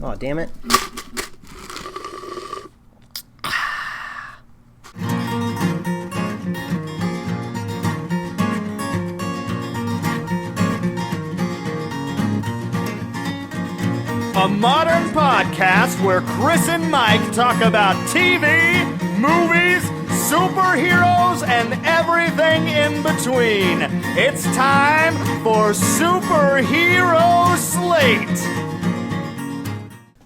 Oh, damn it. A modern podcast where Chris and Mike talk about TV, movies, superheroes, and everything in between. It's time for Superhero Slate.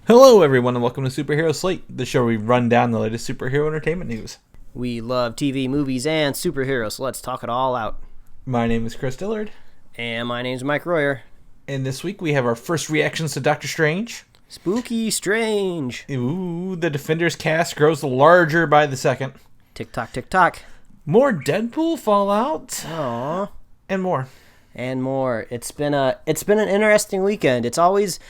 Hello, everyone, and welcome to Superhero Slate, the show where we run down the latest superhero entertainment news. We love TV, movies, and superheroes, so let's talk it all out. My name is Chris Dillard. And my name's Mike Royer. And this week we have our first reactions to Doctor Strange. Spooky Strange. Ooh, the Defenders cast grows larger by the second. Tick tock, tick tock. More Deadpool fallout. Aww. And more. And more. It's been an interesting weekend. There's always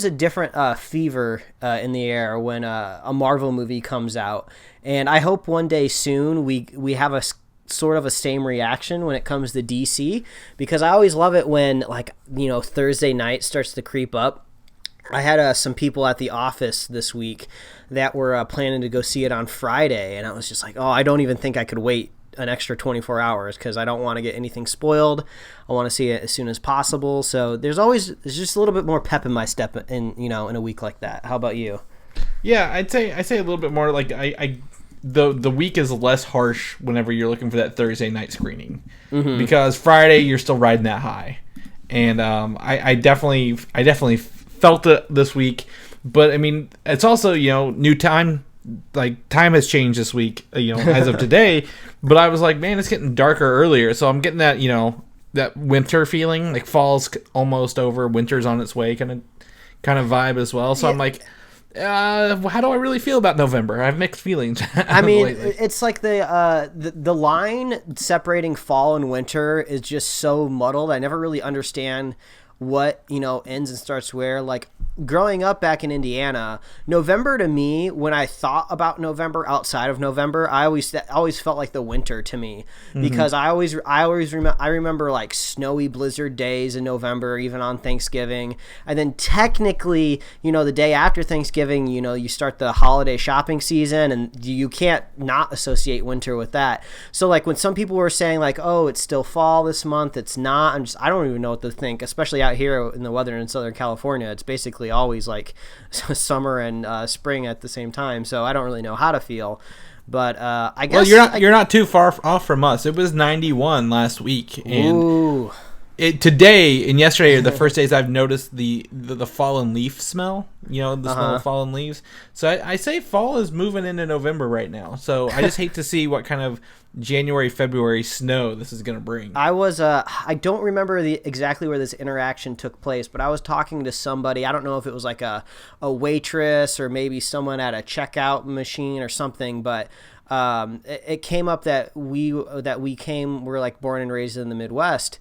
a different fever in the air when a Marvel movie comes out, and I hope one day soon we have a sort of a same reaction when it comes to DC, because I always love it when, like, you know, Thursday night starts to creep up. I had some people at the office this week that were planning to go see it on Friday, and I was just like, oh, I don't even think I could wait an extra 24 hours because I don't want to get anything spoiled. I want to see it as soon as possible. So there's just a little bit more pep in my step in a week like that. How about you? Yeah, I'd say a little bit more. Like the week is less harsh whenever you're looking for that Thursday night screening, because Friday you're still riding that high, and I definitely felt it this week. But I mean, it's also, new time. Like, time has changed this week, as of today. But I was like, man, it's getting darker earlier, so I'm getting that that winter feeling, like fall's almost over, winter's on its way, kind of vibe as well. So yeah. I'm like, how do I really feel about November? I have mixed feelings. I mean, it's like the line separating fall and winter is just so muddled. I never really understand what ends and starts where. Like, growing up back in Indiana, November to me, when I thought about November outside of November, I always felt like the winter to me, because I remember like snowy blizzard days in November, even on Thanksgiving. And then technically, the day after Thanksgiving, you start the holiday shopping season, and you can't not associate winter with that. So like when some people were saying like, oh, it's still fall this month, it's not. I don't even know what to think, especially out here in the weather in Southern California. It's basically always like summer and spring at the same time, so I don't really know how to feel. But I guess you're not too far off from us. It was 91 last week, and ooh. Today and yesterday are the first days I've noticed the fallen leaf smell. The smell of fallen leaves. So I say fall is moving into November right now. So I just hate to see what kind of January, February snow this is going to bring. I don't remember exactly where this interaction took place, but I was talking to somebody. I don't know if it was like a waitress or maybe someone at a checkout machine or something, but it came up that we're like born and raised in the Midwest.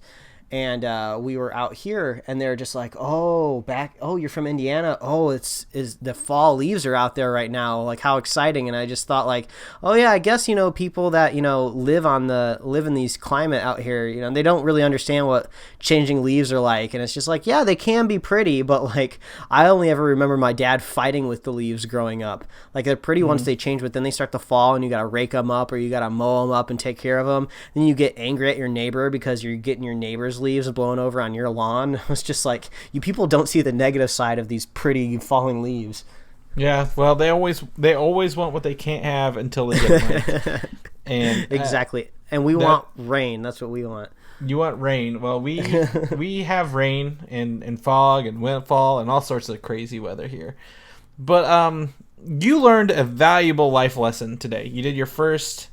And we were out here, and they're just like, oh, you're from Indiana. Oh, is the fall leaves are out there right now. Like, how exciting. And I just thought like, oh yeah, I guess, people that, live in these climate out here, they don't really understand what changing leaves are like. And it's just like, yeah, they can be pretty, but like, I only ever remember my dad fighting with the leaves growing up. Like, they're pretty once they change, but then they start to fall, and you got to rake them up, or you got to mow them up and take care of them. Then you get angry at your neighbor because you're getting your neighbor's leaves blowing over on your lawn. It's just like, you people don't see the negative side of these pretty falling leaves. Yeah, well, they always want what they can't have until they get it. And exactly. And we want rain. That's what we want. You want rain. Well, we have rain and fog and windfall and all sorts of crazy weather here. But you learned a valuable life lesson today. You did your first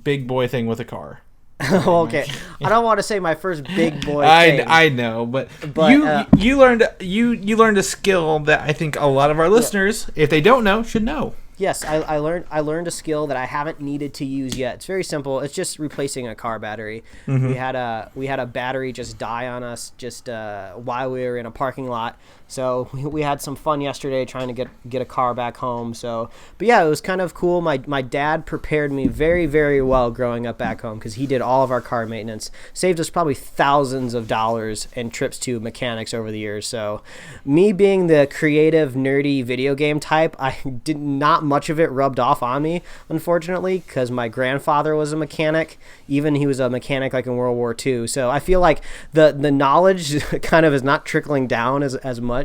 big boy thing with a car. Okay, I don't want to say my first big boy thing. I know, but you learned a skill that I think a lot of our listeners, if they don't know, should know. Yes, I learned a skill that I haven't needed to use yet. It's very simple. It's just replacing a car battery. We had a battery just die on us while we were in a parking lot. So we had some fun yesterday trying to get a car back home. So, but yeah, it was kind of cool. My dad prepared me very, very well growing up back home because he did all of our car maintenance. Saved us probably thousands of dollars and trips to mechanics over the years. So me being the creative, nerdy video game type, I did not much of it rubbed off on me, unfortunately, because my grandfather was a mechanic. Even he was a mechanic like in World War II. So I feel like the knowledge kind of is not trickling down as much.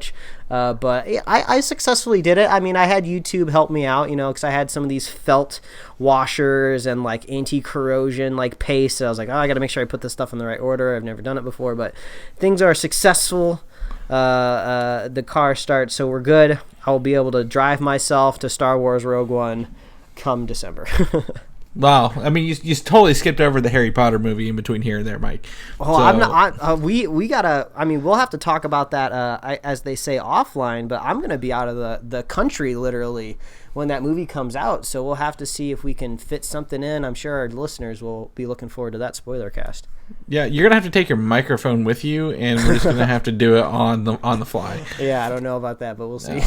But I successfully did it. I mean, I had YouTube help me out, because I had some of these felt washers and like anti-corrosion like paste. So I was like, I got to make sure I put this stuff in the right order. I've never done it before, but things are successful. The car starts, so we're good. I'll be able to drive myself to Star Wars Rogue One come December. Wow, I mean, you totally skipped over the Harry Potter movie in between here and there, Mike. Oh, so. I'm not. We gotta. I mean, we'll have to talk about that as they say offline. But I'm gonna be out of the country literally when that movie comes out. So we'll have to see if we can fit something in. I'm sure our listeners will be looking forward to that spoiler cast. Yeah, you're gonna have to take your microphone with you, and we're just gonna have to do it on the fly. Yeah, I don't know about that, but we'll see.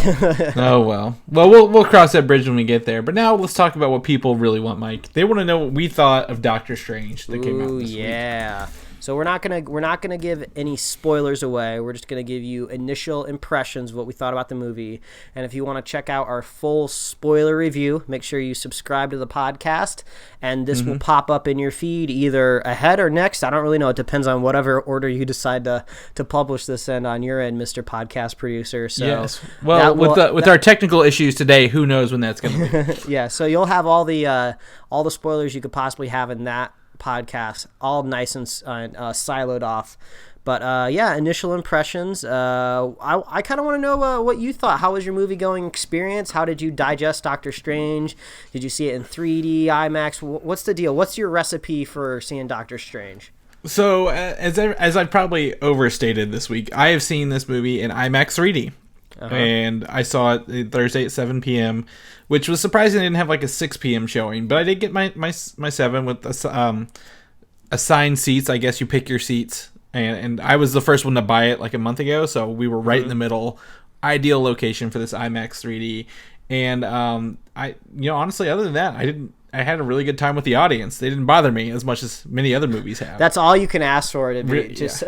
Oh well. Well, we'll cross that bridge when we get there. But now let's talk about what people really want, Mike. They want to know what we thought of Doctor Strange that came out this week. So we're not gonna give any spoilers away. We're just gonna give you initial impressions of what we thought about the movie. And if you want to check out our full spoiler review, make sure you subscribe to the podcast, and this will pop up in your feed either ahead or next. I don't really know. It depends on whatever order you decide to publish this in on your end, Mr. Podcast Producer. So yes. Well, with our technical issues today, who knows when that's gonna be? Yeah. So you'll have all the spoilers you could possibly have in that podcast, all nice and siloed off. But initial impressions. I kind of want to know what you thought. How was your movie going experience? How did you digest Doctor Strange? Did you see it in 3D, IMAX? What's the deal? What's your recipe for seeing Doctor Strange? So as I've probably overstated this week, I have seen this movie in IMAX 3D. And I saw it Thursday at 7 p.m., which was surprising. I didn't have like a 6 p.m. showing, but I did get my 7 with assigned seats. I guess you pick your seats, and I was the first one to buy it like a month ago, so we were right in the middle, ideal location for this IMAX 3D. And honestly, other than that, I had a really good time with the audience. They didn't bother me as much as many other movies have. That's all you can ask for, to be just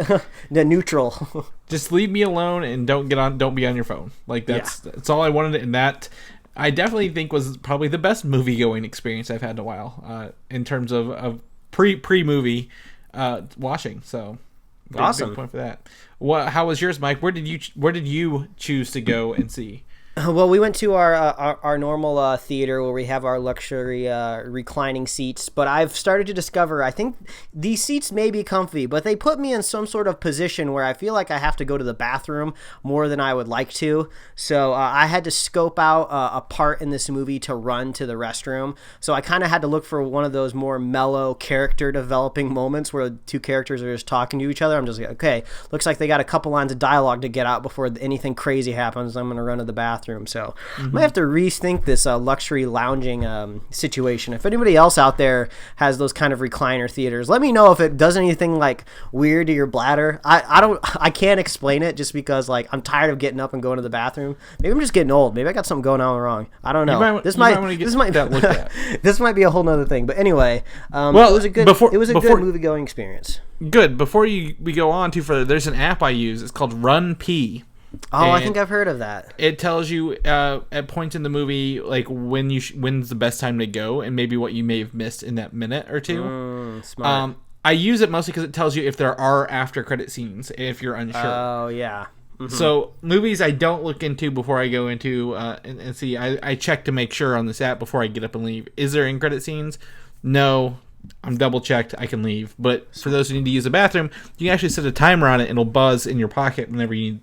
the neutral. Just leave me alone and don't be on your phone. Like that's all I wanted. And that I definitely think was probably the best movie going experience I've had in a while, in terms of pre movie watching. So awesome. Big point for that. How was yours, Mike? Where did you choose to go and see? Well, we went to our normal theater where we have our luxury reclining seats, but I've started to discover, I think these seats may be comfy, but they put me in some sort of position where I feel like I have to go to the bathroom more than I would like to. So I had to scope out a part in this movie to run to the restroom. So I kind of had to look for one of those more mellow character developing moments where two characters are just talking to each other. I'm just like, okay, looks like they got a couple lines of dialogue to get out before anything crazy happens. I'm going to run to the bathroom. So I might have to rethink this luxury lounging situation. If anybody else out there has those kind of recliner theaters, let me know if it does anything like weird to your bladder. I can't explain it just because like I'm tired of getting up and going to the bathroom. Maybe I'm just getting old. Maybe I got something going on wrong. I don't know. This might be a whole nother thing. But anyway, it was a good movie going experience. Good. Before we go on too further, there's an app I use. It's called Run Pee. Oh, and I think I've heard of that. It tells you at points in the movie like when's the best time to go and maybe what you may have missed in that minute or two. Smart. I use it mostly because it tells you if there are after credit scenes if you're unsure. Oh yeah. Mm-hmm. So movies I don't look into before I go into and see. I check to make sure on this app before I get up and leave. Is there in credit scenes? No. I'm double checked. I can leave. But for those who need to use the bathroom, you can actually set a timer on it and it'll buzz in your pocket whenever you need.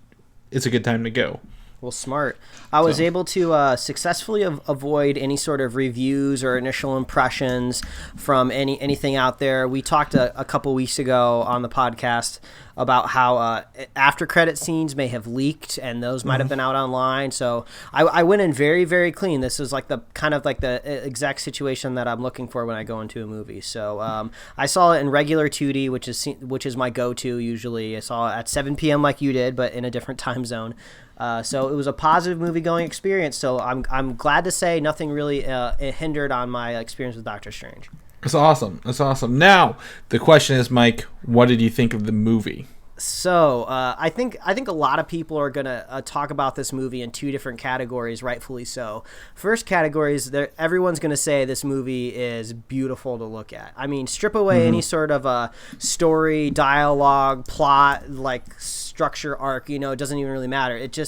It's a good time to go. Well, smart. I was able to successfully avoid any sort of reviews or initial impressions from anything out there. We talked a couple weeks ago on the podcast about how after credit scenes may have leaked, and those might have been out online. So I went in very, very clean. This is like the kind of like the exact situation that I'm looking for when I go into a movie. So I saw it in regular 2D, which is my go-to usually. I saw it at 7 p.m. like you did, but in a different time zone. So it was a positive movie-going experience. So I'm glad to say nothing really hindered on my experience with Doctor Strange. That's awesome. That's awesome. Now the question is, Mike, what did you think of the movie? So I think a lot of people are gonna talk about this movie in two different categories, rightfully so. First category is everyone's gonna say this movie is beautiful to look at. I mean, strip away any sort of story, dialogue, plot, like structure, arc. You know, it doesn't even really matter. It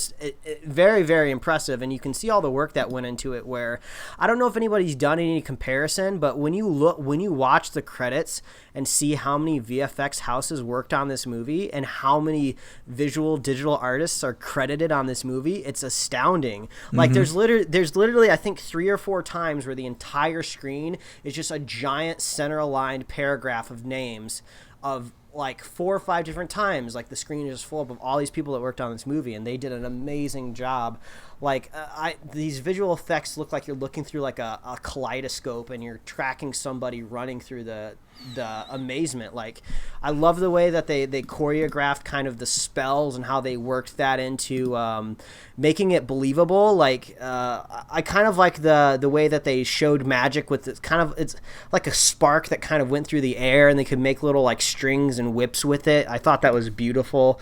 very, very impressive, and you can see all the work that went into it. Where I don't know if anybody's done any comparison, but when you watch the credits and see how many VFX houses worked on this movie and how many visual digital artists are credited on this movie, it's astounding. Like there's literally I think 3 or 4 times where the entire screen is just a giant center aligned paragraph of names of like 4 or 5 different times. Like the screen is just full of all these people that worked on this movie, and they did an amazing job. Like these visual effects look like you're looking through like a kaleidoscope, and you're tracking somebody running through the amazement. Like I love the way that they choreographed kind of the spells and how they worked that into making it believable. Like I kind of like the way that they showed magic with it's like a spark that kind of went through the air, and they could make little like strings and whips with it. I thought that was beautiful.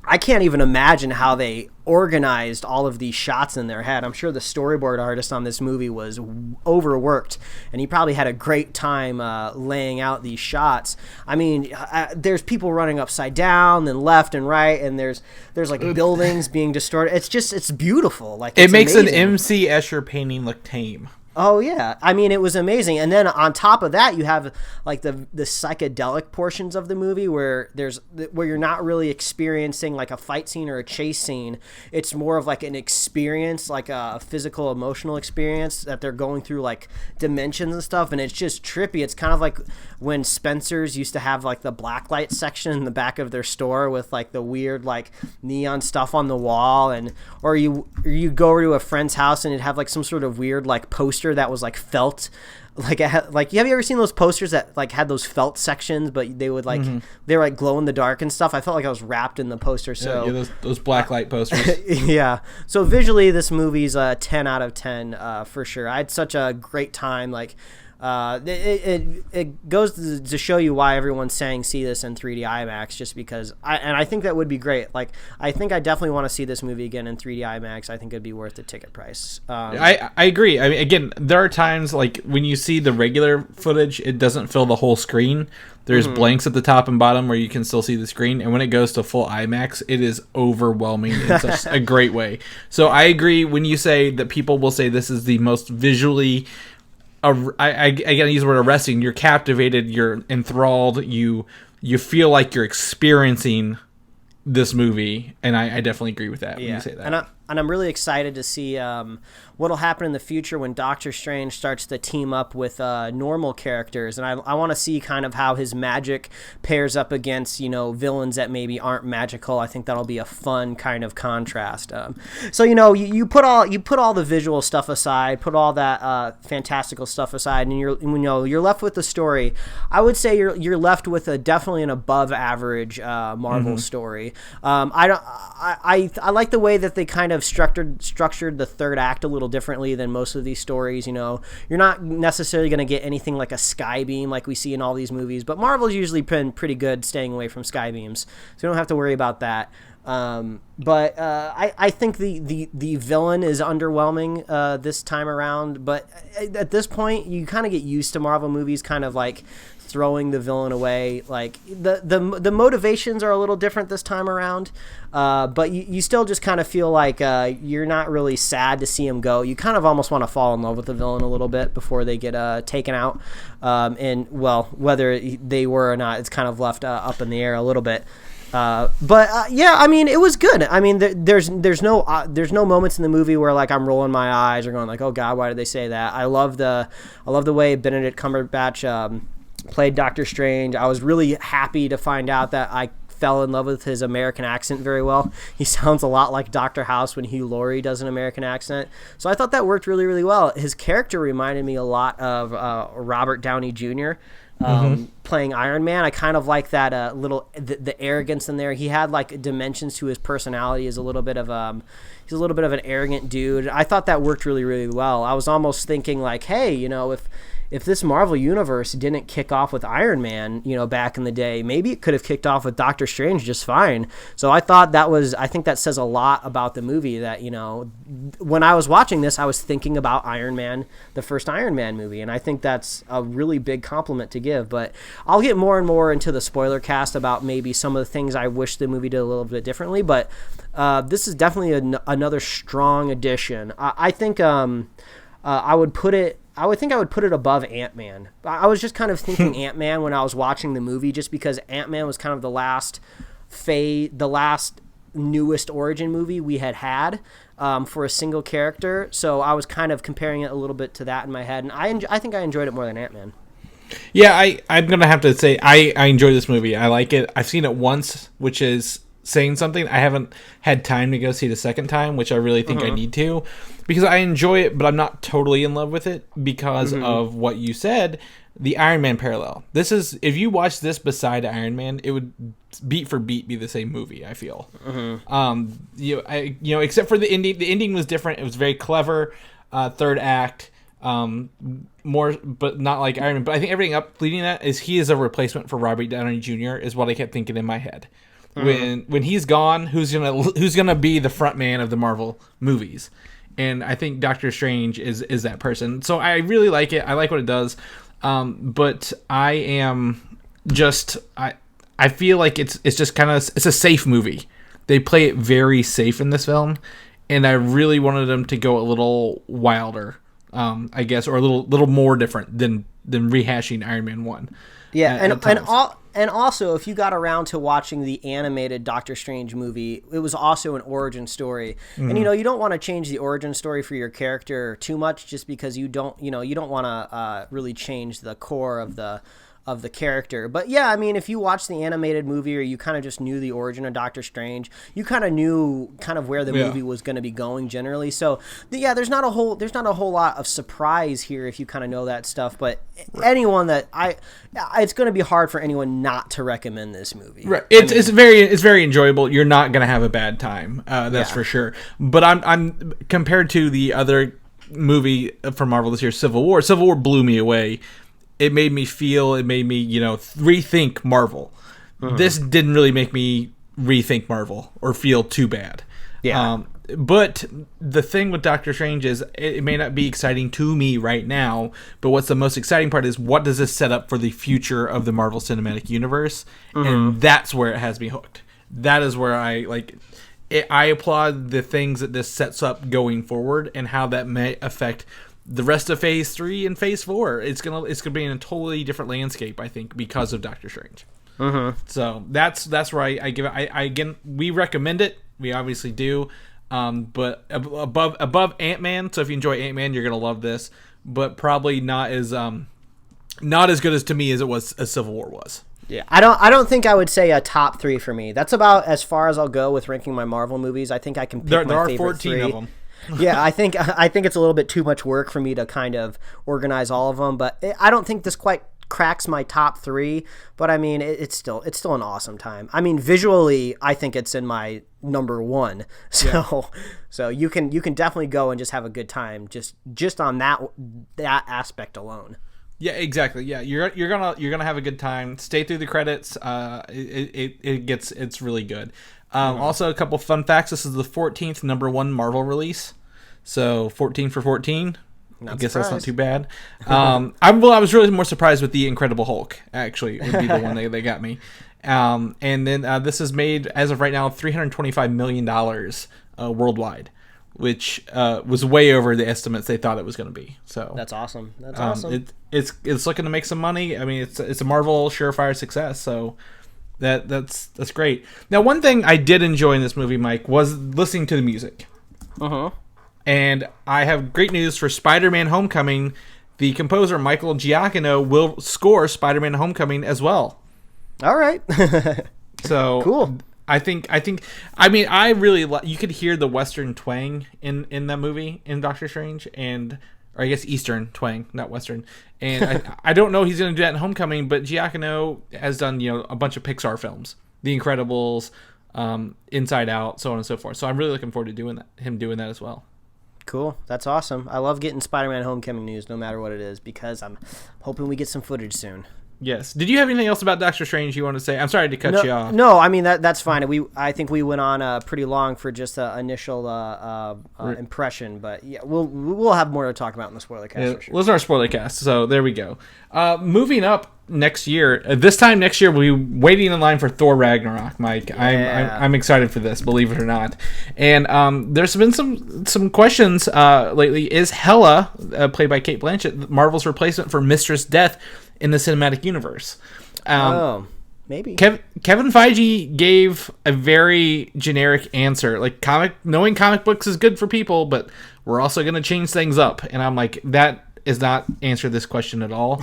I can't even imagine how they organized all of these shots in their head. I'm sure the storyboard artist on this movie was overworked, and he probably had a great time laying out these shots. I mean, there's people running upside down, then left and right, and there's like buildings being distorted. It's beautiful. Like it makes amazing. an M.C. Escher painting look tame. Oh yeah, I mean it was amazing, and then on top of that, you have like the psychedelic portions of the movie where you're not really experiencing like a fight scene or a chase scene. It's more of like an experience, like a physical, emotional experience that they're going through, like dimensions and stuff, and it's just trippy. It's kind of like when Spencer's used to have like the blacklight section in the back of their store with like the weird like neon stuff on the wall, or you go over to a friend's house and it'd have like some sort of weird like poster that was like felt, like have you ever seen those posters that like had those felt sections, but they would like they were like glow in the dark and stuff? I felt like I was wrapped in the poster. So yeah, those black light posters. Yeah. So visually, this movie's a 10 out of 10 for sure. I had such a great time. Like it goes to show you why everyone's saying see this in 3D IMAX, just because I think that would be great. Like I think I definitely want to see this movie again in 3D IMAX. I think it'd be worth the ticket price. I agree. I mean, again, there are times like when you see the regular footage, it doesn't fill the whole screen. There's blanks at the top and bottom where you can still see the screen, and when it goes to full IMAX, it is overwhelming in such a great way. So I agree when you say that people will say this is the most visually I gotta use the word arresting. You're captivated. You're enthralled. You feel like you're experiencing this movie, and I definitely agree with that when you say that. And I'm really excited to see what'll happen in the future when Doctor Strange starts to team up with normal characters, and I want to see kind of how his magic pairs up against villains that maybe aren't magical. I think that'll be a fun kind of contrast. So you put all the visual stuff aside, put all that fantastical stuff aside, and you're left with the story. I would say you're left with definitely an above average Marvel story. I like the way that they kind of structured the third act a little differently than most of these stories. You're not necessarily going to get anything like a sky beam like we see in all these movies, but Marvel's usually been pretty good staying away from sky beams, so you don't have to worry about that. But I think the villain is underwhelming this time around, but at this point you kind of get used to Marvel movies kind of like throwing the villain away. Like the motivations are a little different this time around, but you still just kind of feel like you're not really sad to see him go. You kind of almost want to fall in love with the villain a little bit before they get taken out, and whether they were or not, it's kind of left up in the air a little bit. Yeah, I mean, it was good. I mean, there's no moments in the movie where like I'm rolling my eyes or going like, oh God, why did they say that? I love the way Benedict Cumberbatch played Doctor Strange. I was really happy to find out that I fell in love with his American accent very well. He sounds a lot like Dr. House when Hugh Laurie does an American accent. So I thought that worked really, really well. His character reminded me a lot of Robert Downey Jr. Playing Iron Man. I kind of like that the arrogance in there. He had like dimensions to his personality. He's a little bit of he's a little bit of an arrogant dude. I thought that worked really, really well. I was almost thinking like, hey, if this Marvel universe didn't kick off with Iron Man, back in the day, maybe it could have kicked off with Doctor Strange just fine. So I think that says a lot about the movie that, when I was watching this, I was thinking about Iron Man, the first Iron Man movie. And I think that's a really big compliment to give, but I'll get more and more into the spoiler cast about maybe some of the things I wish the movie did a little bit differently. But this is definitely another strong addition. I think I would put it above Ant-Man. I was just kind of thinking Ant-Man when I was watching the movie, just because Ant-Man was kind of the last newest origin movie we had for a single character. So I was kind of comparing it a little bit to that in my head, and I think I enjoyed it more than Ant-Man. Yeah, I'm gonna have to say I enjoy this movie. I like it. I've seen it once, which is saying something. I haven't had time to go see the second time, which I really think I need to, because I enjoy it, but I'm not totally in love with it because of what you said, the Iron Man parallel. This is, if you watch this beside Iron Man, it would beat for beat be the same movie, I feel. Except for the ending. The ending was different. It was very clever. Third act, more, but not like Iron Man. But I think everything up leading that is he is a replacement for Robert Downey Jr. is what I kept thinking in my head. When he's gone, who's gonna be the front man of the Marvel movies? And I think Doctor Strange is that person. So I really like it. I like what it does. But I am just I feel like it's just kind of, it's a safe movie. They play it very safe in this film, and I really wanted them to go a little wilder, I guess, or a little more different than rehashing Iron Man 1. Yeah, and also, if you got around to watching the animated Doctor Strange movie, it was also an origin story. And, you don't want to change the origin story for your character too much, just because you don't want to really change the core of the character. But yeah, I mean, if you watch the animated movie, or you kind of just knew the origin of Doctor Strange, you kind of knew where the movie was going to be going generally. So yeah, there's not a whole lot of surprise here if you kind of know that stuff. But anyone it's going to be hard for anyone not to recommend this movie. Right. It's very enjoyable. You're not going to have a bad time. That's for sure. But I'm compared to the other movie from Marvel this year, Civil War. Civil War blew me away. It made me rethink Marvel. This didn't really make me rethink Marvel or feel too bad. Yeah. But the thing with Doctor Strange is it may not be exciting to me right now, but what's the most exciting part is, what does this set up for the future of the Marvel Cinematic Universe? And that's where it has me hooked. That is where I applaud the things that this sets up going forward, and how that may affect the rest of Phase 3 and Phase 4. It's gonna be in a totally different landscape, I think, because of Doctor Strange. So that's where I give it. Again, we recommend it. We obviously do. But above Ant-Man. So if you enjoy Ant-Man, you're gonna love this. But probably not as good as, to me, as it was as Civil War was. Yeah, I don't think I would say a top 3 for me. That's about as far as I'll go with ranking my Marvel movies. I think I can pick my favorite 3. There are 14 of them. Yeah, I think it's a little bit too much work for me to kind of organize all of them, but I don't think this quite cracks my top 3. But I mean, it's still an awesome time. I mean, visually, I think it's in my number 1. So you can definitely go and just have a good time just on that aspect alone. Yeah, exactly. Yeah, you're gonna have a good time. Stay through the credits. It's really good. Also, a couple fun facts. This is the 14th number 1 Marvel release. So 14 for 14. I guess that's not too bad. I was really more surprised with the Incredible Hulk. Actually, would be the one they got me. And then this is made, as of right now, $325 million worldwide, which was way over the estimates they thought it was going to be. So that's awesome. That's awesome. It's looking to make some money. I mean, it's a Marvel surefire success. So that's great. Now, one thing I did enjoy in this movie, Mike, was listening to the music. And I have great news for Spider-Man: Homecoming. the composer Michael Giacchino will score Spider-Man: Homecoming as well. All right. So cool. I mean, I really you could hear the Western twang in that movie in Doctor Strange, or I guess Eastern twang, not Western. And I don't know he's going to do that in Homecoming, but Giacchino has done a bunch of Pixar films, The Incredibles, Inside Out, so on and so forth. So I'm really looking forward to him doing that as well. Cool. That's awesome. I love getting Spider-Man Homecoming news no matter what it is, because I'm hoping we get some footage soon. Yes. Did you have anything else about Doctor Strange you want to say? I'm sorry to cut you off. No, I mean that's fine. I think we went on pretty long for just an initial impression, but yeah, we'll have more to talk about in the Spoilercast. Yeah, for sure. Listen to our Spoilercast. So there we go. Moving up next year. This time next year, we'll be waiting in line for Thor Ragnarok, Mike. Yeah. I'm excited for this, believe it or not. And there's been some questions lately. Is Hela, played by Cate Blanchett, Marvel's replacement for Mistress Death in the cinematic universe? Maybe. Kevin Feige gave a very generic answer. Like, knowing comic books is good for people, but we're also going to change things up. And I'm like, that is not answer this question at all.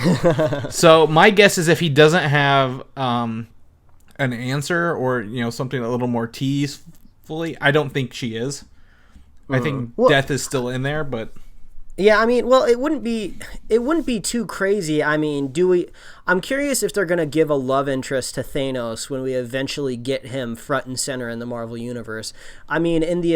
So my guess is if he doesn't have an answer or something a little more teasefully, I don't think she is. I think Death is still in there, but yeah, I mean, well, it wouldn't be too crazy. I mean, I'm curious if they're going to give a love interest to Thanos when we eventually get him front and center in the Marvel universe. I mean, in the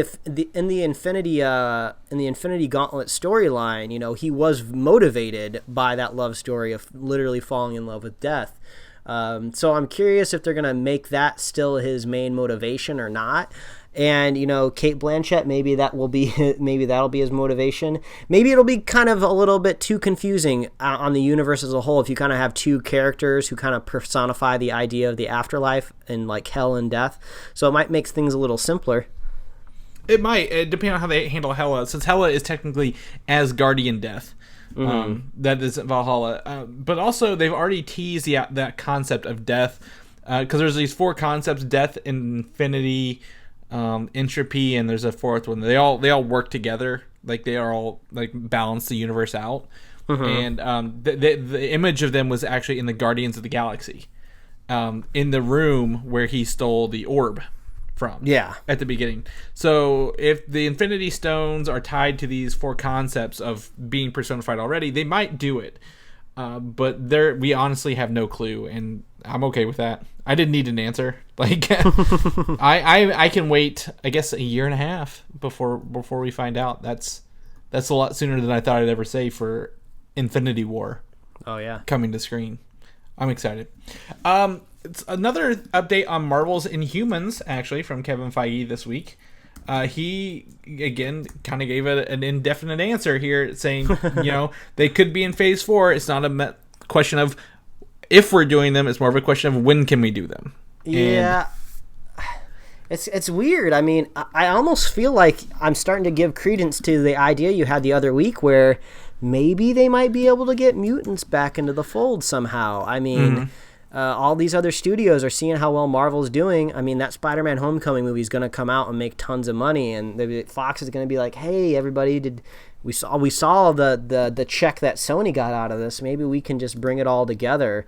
Infinity Gauntlet storyline, he was motivated by that love story of literally falling in love with Death. So I'm curious if they're going to make that still his main motivation or not. And Cate Blanchett, maybe that'll be his motivation. Maybe it'll be kind of a little bit too confusing on the universe as a whole if you kind of have two characters who kind of personify the idea of the afterlife and like hell and death. So it might make things a little simpler. It might, depending on how they handle Hela, since Hela is technically Asgardian death. That is Valhalla. But also, they've already teased that concept of death, because there's these four concepts: death, infinity, entropy, and there's a fourth one. They all work together, like they are all like balance the universe out. And the image of them was actually in the Guardians of the Galaxy, in the room where he stole the orb from at the beginning. So if the Infinity Stones are tied to these four concepts of being personified already, they might do it. But we honestly have no clue, and I'm okay with that. I didn't need an answer. Like, I can wait, I guess, a year and a half before we find out. That's a lot sooner than I thought I'd ever say for Infinity War. Oh yeah, coming to screen. I'm excited. It's another update on Marvel's Inhumans, actually, from Kevin Feige this week. He, again, kind of gave an indefinite answer here, saying, they could be in Phase 4. It's not a question of if we're doing them. It's more of a question of when can we do them. Yeah. It's weird. I mean, I almost feel like I'm starting to give credence to the idea you had the other week where maybe they might be able to get mutants back into the fold somehow. I mean... all these other studios are seeing how well Marvel's doing. I mean, that Spider-Man Homecoming movie is going to come out and make tons of money, and Fox is going to be like, "Hey, everybody, we saw the check that Sony got out of this. Maybe we can just bring it all together."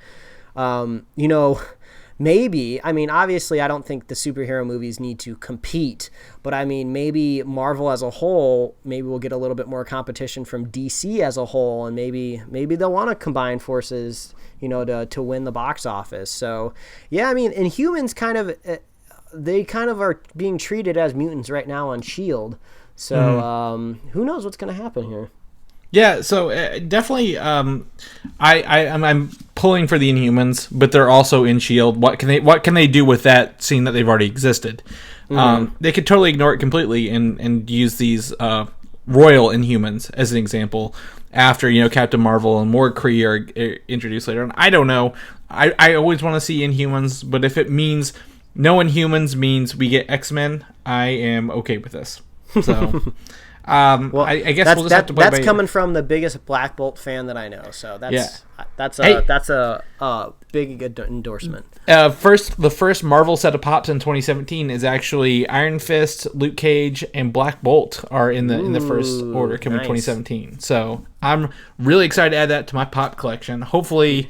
Maybe. I mean, obviously, I don't think the superhero movies need to compete, but I mean, maybe Marvel as a whole, maybe we'll get a little bit more competition from DC as a whole, and maybe they'll want to combine forces, to win the box office. So, yeah, I mean, Inhumans they kind of are being treated as mutants right now on S.H.I.E.L.D. So, who knows what's going to happen here? Yeah, so definitely, I'm pulling for the Inhumans, but they're also in S.H.I.E.L.D. What can they do with that, seeing that they've already existed? They could totally ignore it completely and use these royal Inhumans as an example after Captain Marvel and more Kree are introduced later on. I don't know. I always want to see Inhumans, but if it means no Inhumans means we get X-Men, I am okay with this. So. Well, I guess we'll just have to play that's by coming from the biggest Black Bolt fan that I know. So that's a big endorsement. The first Marvel set of pops in 2017 is actually Iron Fist, Luke Cage, and Black Bolt are in the first order coming in 2017. So I'm really excited to add that to my pop collection. Hopefully,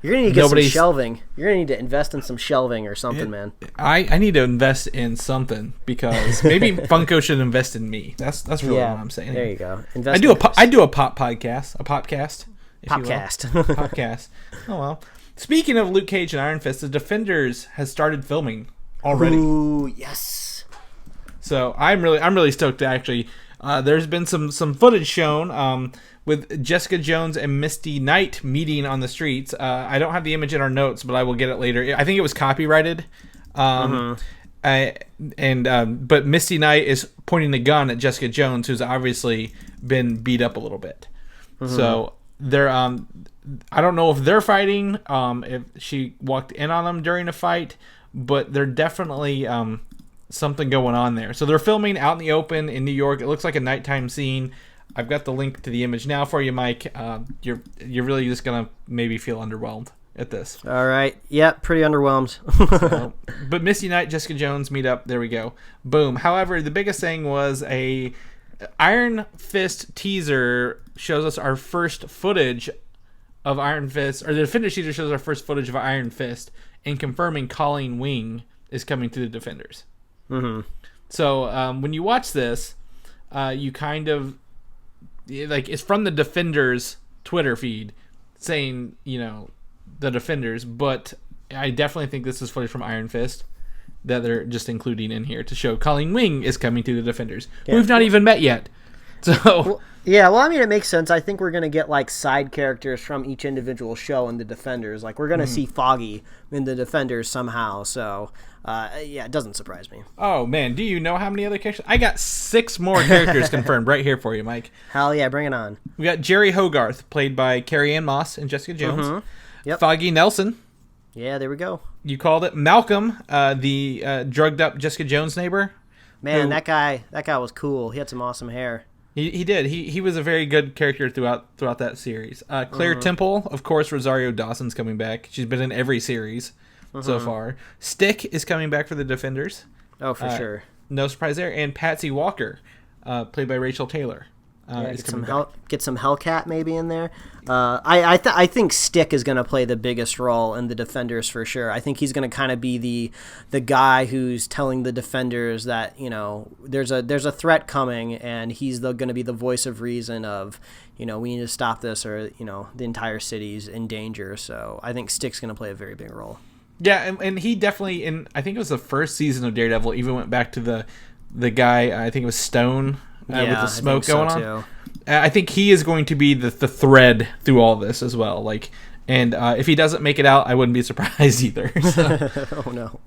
you're gonna need to get some shelving. You're gonna need to invest in some shelving or something, man. I need to invest in something because maybe Funko should invest in me. That's really what I'm saying. There you go. I do a pop podcast, a popcast. Podcast. Oh well. Speaking of Luke Cage and Iron Fist, The Defenders has started filming already. Ooh, yes. So I'm really stoked to actually. There's been some footage shown with Jessica Jones and Misty Knight meeting on the streets. I don't have the image in our notes, but I will get it later. I think it was copyrighted. But Misty Knight is pointing the gun at Jessica Jones, who's obviously been beat up a little bit. So they're I don't know if they're fighting, if she walked in on them during a fight, but they're definitely something going on there. So they're filming out in the open in New York. It looks like a nighttime scene. I've got the link to the image now for you, Mike. You're really just gonna maybe feel underwhelmed at this. All right. Yep, pretty underwhelmed. But Misty Knight, Jessica Jones meet up. There we go. Boom. However, the biggest thing was a Iron Fist teaser shows us our first footage of Iron Fist, or the Defenders teaser shows our first footage of Iron Fist, and confirming Colleen Wing is coming to the Defenders. So when you watch this, you kind of it's from the Defenders Twitter feed saying the Defenders, but I definitely think this is footage from Iron Fist that they're just including in here to show Colleen Wing is coming to the Defenders. Yeah. We've not even met yet. So well, I mean, it makes sense. I think we're going to get side characters from each individual show in the Defenders. We're going to see Foggy in the Defenders somehow. So it doesn't surprise me. Oh man, do you know how many other characters? I got 6 more characters confirmed right here for you, Mike. Hell yeah, bring it on. We got Jerri Hogarth, played by Carrie-Anne Moss and Jessica Jones. Yep. Foggy Nelson. Yeah, there we go. You called it. Malcolm, the drugged up Jessica Jones neighbor. Man, that guy was cool. He had some awesome hair. He did. He was a very good character throughout that series. Claire Temple, of course. Rosario Dawson's coming back. She's been in every series so far. Stick is coming back for the Defenders. Oh, for sure. No surprise there. And Patsy Walker, played by Rachel Taylor. Get some Hellcat maybe in there. I think Stick is going to play the biggest role in the Defenders for sure. I think he's going to kind of be the guy who's telling the Defenders that there's a threat coming, and he's going to be the voice of reason of we need to stop this, or the entire city's in danger. So I think Stick's going to play a very big role. Yeah, and he definitely I think it was the first season of Daredevil even went back to the guy, I think it was Stone. With the smoke going on. Too. I think he is going to be the thread through all this as well. And if he doesn't make it out, I wouldn't be surprised either. So. Oh no.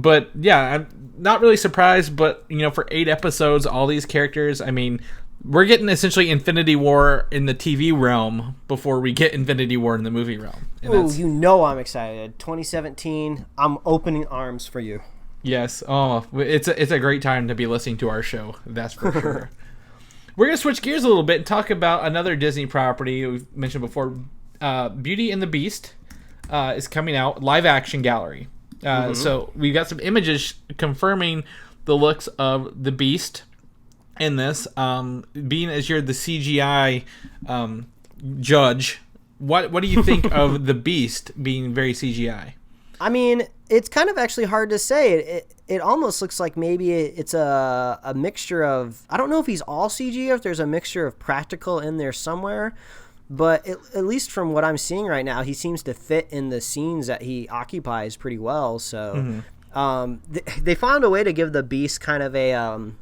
But yeah, I'm not really surprised. But for 8 episodes, all these characters. I mean, we're getting essentially Infinity War in the TV realm before we get Infinity War in the movie realm. Oh, I'm excited. 2017. I'm opening arms for you. Yes. Oh, it's a great time to be listening to our show. That's for sure. We're going to switch gears a little bit and talk about another Disney property we've mentioned before. Beauty and the Beast is coming out, live action gallery. So we've got some images confirming the looks of the Beast in this. Being as you're the CGI judge, what do you think of the Beast being very CGI? I mean, it's kind of actually hard to say. It almost looks like maybe it's a mixture of... I don't know if he's all CG or if there's a mixture of practical in there somewhere. But at least from what I'm seeing right now, he seems to fit in the scenes that he occupies pretty well. So they found a way to give the Beast kind of a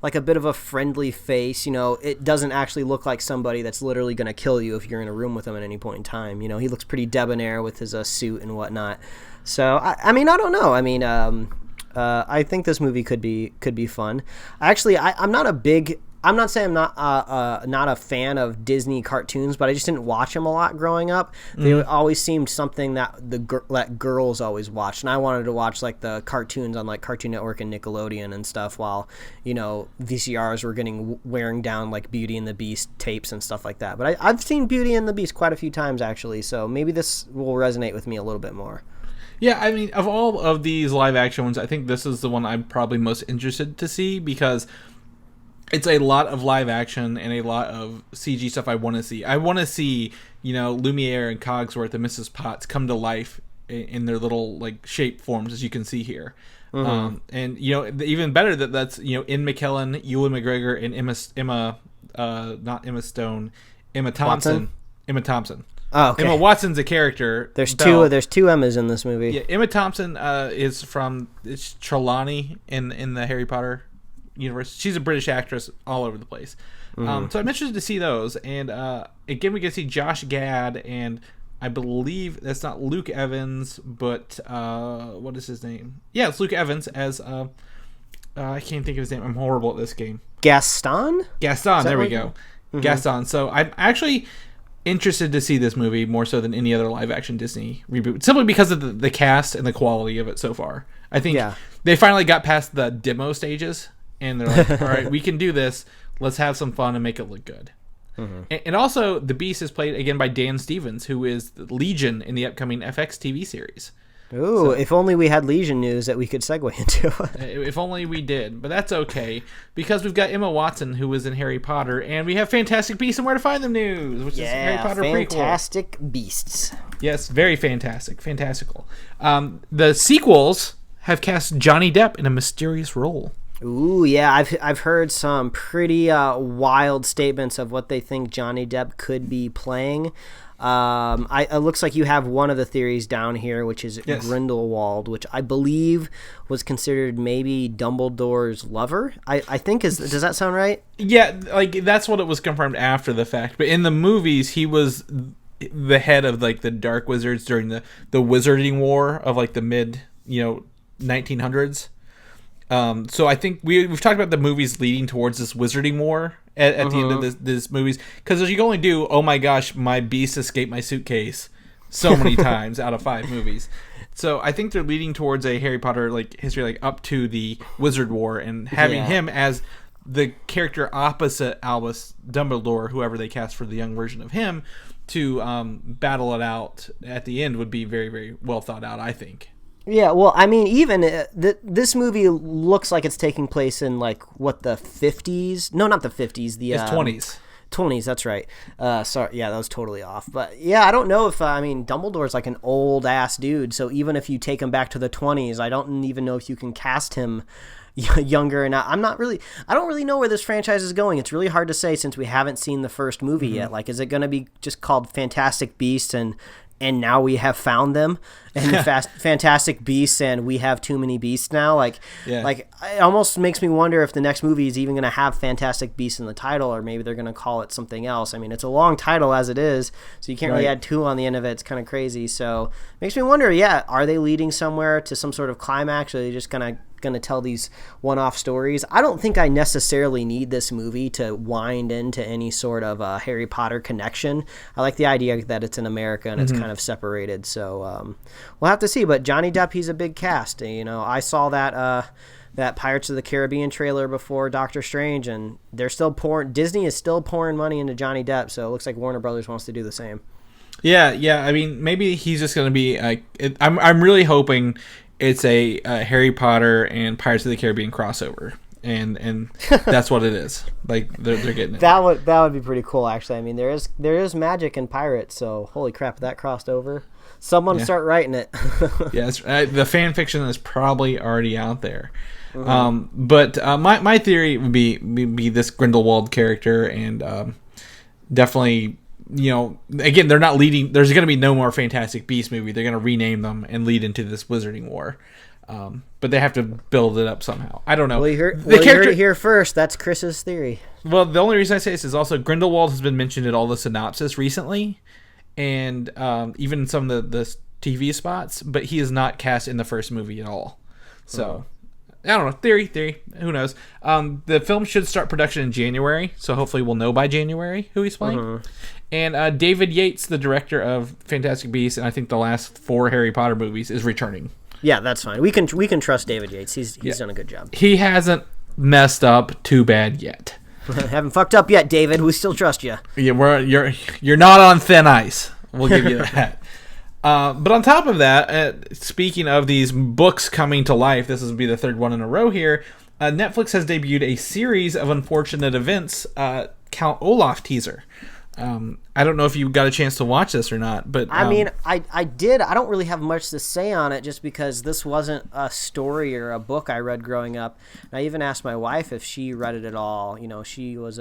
bit of a friendly face. It doesn't actually look like somebody that's literally going to kill you if you're in a room with him at any point in time. He looks pretty debonair with his suit and whatnot. So I mean, I don't know. I mean, I think this movie could be fun. Actually, I'm not a big I'm not saying I'm not a fan of Disney cartoons, but I just didn't watch them a lot growing up. They always seemed something that that girls always watched, and I wanted to watch like the cartoons on like Cartoon Network and Nickelodeon and stuff, while VCRs were wearing down like Beauty and the Beast tapes and stuff like that. But I've seen Beauty and the Beast quite a few times actually, so maybe this will resonate with me a little bit more. Yeah, I mean, of all of these live action ones, I think this is the one I'm probably most interested to see, because it's a lot of live action and a lot of CG stuff I want to see. I want to see, Lumiere and Cogsworth and Mrs. Potts come to life in their little like shape forms, as you can see here. And even better that's Ian McKellen, Ewan McGregor, and Emma Thompson. Emma Thompson. Oh, okay. Emma Watson's a character. There's two Emmas in this movie. Yeah, Emma Thompson is from Trelawney in the Harry Potter universe. She's a British actress all over the place. So I'm interested to see those. And again, we get to see Josh Gad, and I believe that's not Luke Evans, but what is his name? Yeah, it's Luke Evans as I can't think of his name. I'm horrible at this game. Gaston. There we go. Gaston. So I'm actually interested to see this movie more so than any other live action Disney reboot, simply because of the cast and the quality of it so far. I think they finally got past the demo stages, and they're like, all right, we can do this. Let's have some fun and make it look good. And also, the Beast is played again by Dan Stevens, who is Legion in the upcoming FX TV series. Ooh, if only we had Legion news that we could segue into. If only we did, but that's okay, because we've got Emma Watson, who was in Harry Potter, and we have Fantastic Beasts and Where to Find Them news, which is Harry Potter prequel. Fantastic Beasts. Yes, very fantastical. The sequels have cast Johnny Depp in a mysterious role. Ooh, yeah, I've heard some pretty wild statements of what they think Johnny Depp could be playing. It looks like you have one of the theories down here, which is Grindelwald, which I believe was considered maybe Dumbledore's lover. I think does that sound right? Yeah, like that's what it was confirmed after the fact. But in the movies, he was the head of like the Dark Wizards during the Wizarding War of like the mid 1900s. So I think we've talked about the movies leading towards this Wizarding War at the end of this movies, because as you can only do, oh my gosh, my beast escaped my suitcase so many times out of 5 movies. So I think they're leading towards a Harry Potter like history, like up to the Wizard War, and having him as the character opposite Albus Dumbledore, whoever they cast for the young version of him, to battle it out at the end would be very, very well thought out, I think. Yeah, well, I mean, even this movie looks like it's taking place in, like, what, the 50s? No, not the 50s. It's 20s. 20s, that's right. Sorry, yeah, that was totally off. But, yeah, I don't know if, Dumbledore's, like, an old-ass dude, so even if you take him back to the 20s, I don't even know if you can cast him younger or not. I don't really know where this franchise is going. It's really hard to say since we haven't seen the first movie yet. Like, is it going to be just called Fantastic Beasts and now we have found them, and Fantastic Beasts, and we have too many beasts now? Like it almost makes me wonder if the next movie is even going to have Fantastic Beasts in the title, or maybe they're going to call it something else. I mean, it's a long title as it is, so you can't really add 2 on the end of it. It's kind of crazy. So it makes me wonder, are they leading somewhere to some sort of climax, or are they just going to tell these one-off stories? I don't think I necessarily need this movie to wind into any sort of Harry Potter connection. I like the idea that it's in America and it's kind of separated. So we'll have to see. But Johnny Depp, he's a big cast. I saw that Pirates of the Caribbean trailer before Doctor Strange, and they're still pouring. Disney is still pouring money into Johnny Depp. So it looks like Warner Brothers wants to do the same. Yeah. I mean, maybe he's just going to be. I'm really hoping it's a Harry Potter and Pirates of the Caribbean crossover, and that's what it is. Like they're getting it. That would be pretty cool, actually. I mean, there is magic in pirates, so holy crap, that crossed over. Someone start writing it. Yes, the fan fiction is probably already out there. But my theory would be this Grindelwald character, and definitely. Again, they're not leading. There's going to be no more Fantastic Beasts movie. They're going to rename them and lead into this Wizarding War. But they have to build it up somehow. I don't know. Well, you heard it here first. That's Chris's theory. Well, the only reason I say this is also Grindelwald has been mentioned in all the synopsis recently, and even some of the TV spots, but he is not cast in the first movie at all. So I don't know. Theory. Who knows? The film should start production in January, so hopefully we'll know by January who he's playing. And David Yates, the director of Fantastic Beasts and I think the last 4 Harry Potter movies, is returning. Yeah, that's fine. We can trust David Yates. He's done a good job. He hasn't messed up too bad yet. Haven't fucked up yet, David. We still trust you. Yeah, you're not on thin ice. We'll give you that. But on top of that, speaking of these books coming to life, this will be the 3rd one in a row here. Netflix has debuted a series of unfortunate events, Count Olaf teaser. I don't know if you got a chance to watch this or not, but I mean, I did. I don't really have much to say on it, just because this wasn't a story or a book I read growing up. And I even asked my wife if she read it at all. You know, she was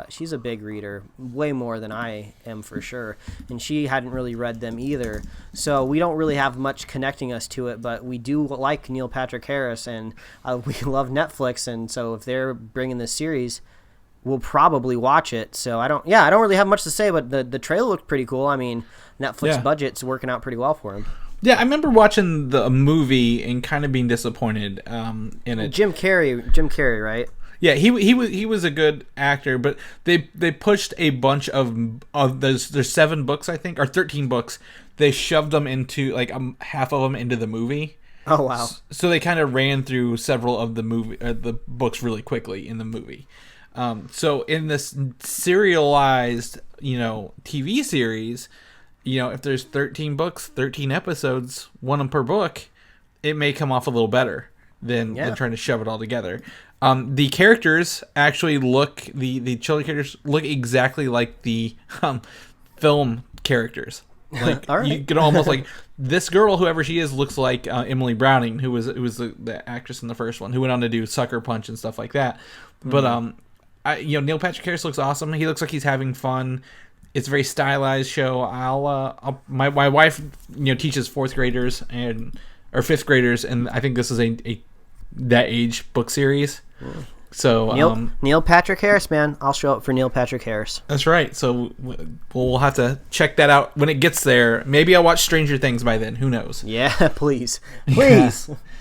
she's a big reader, way more than I am for sure, and she hadn't really read them either. So we don't really have much connecting us to it, but we do like Neil Patrick Harris, and we love Netflix, and so if they're bringing this series, we'll probably watch it. So I don't really have much to say, but the trailer looked pretty cool. I mean, Netflix budget's working out pretty well for him. Yeah, I remember watching the movie and kind of being disappointed in it. Jim Carrey, right? Yeah, he was a good actor, but they pushed a bunch of there's 7 books I think, or 13 books. They shoved them into half of them into the movie. Oh wow! So they kind of ran through several of the books really quickly in the movie. So in this serialized, TV series, if there's 13 books, 13 episodes, 1 per book, it may come off a little better than trying to shove it all together. The characters actually the children characters look exactly like the film characters. Like right. You could almost this girl, whoever she is, looks like Emily Browning, who was the actress in the first one, who went on to do Sucker Punch and stuff like that. But Neil Patrick Harris looks awesome. He looks like he's having fun. It's a very stylized show. My wife teaches 4th graders or 5th graders, and I think this is a that age book series. So Neil Patrick Harris, man, I'll show up for Neil Patrick Harris. That's right. So we'll have to check that out when it gets there. Maybe I'll watch Stranger Things by then. Who knows? Yeah, please. We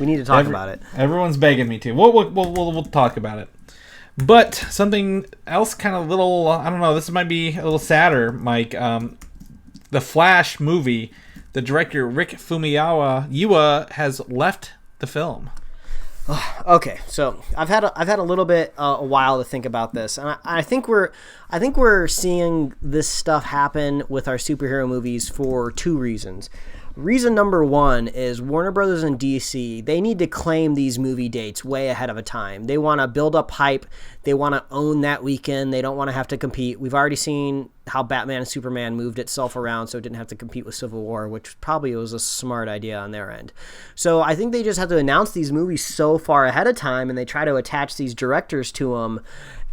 need to talk about it. Everyone's begging me to. We'll talk about it. But something else, kind of little, I don't know, this might be a little sadder, Mike. The Flash movie, the director Rick Famuyiwa has left the film. Okay, so I've had a little bit a while to think about this, and I think we're seeing this stuff happen with our superhero movies for 2 reasons. Reason number 1 is Warner Brothers and DC, they need to claim these movie dates way ahead of a time. They want to build up hype. They want to own that weekend. They don't want to have to compete. We've already seen how Batman and Superman moved itself around so it didn't have to compete with Civil War, which probably was a smart idea on their end. So I think they just have to announce these movies so far ahead of time, and they try to attach these directors to them.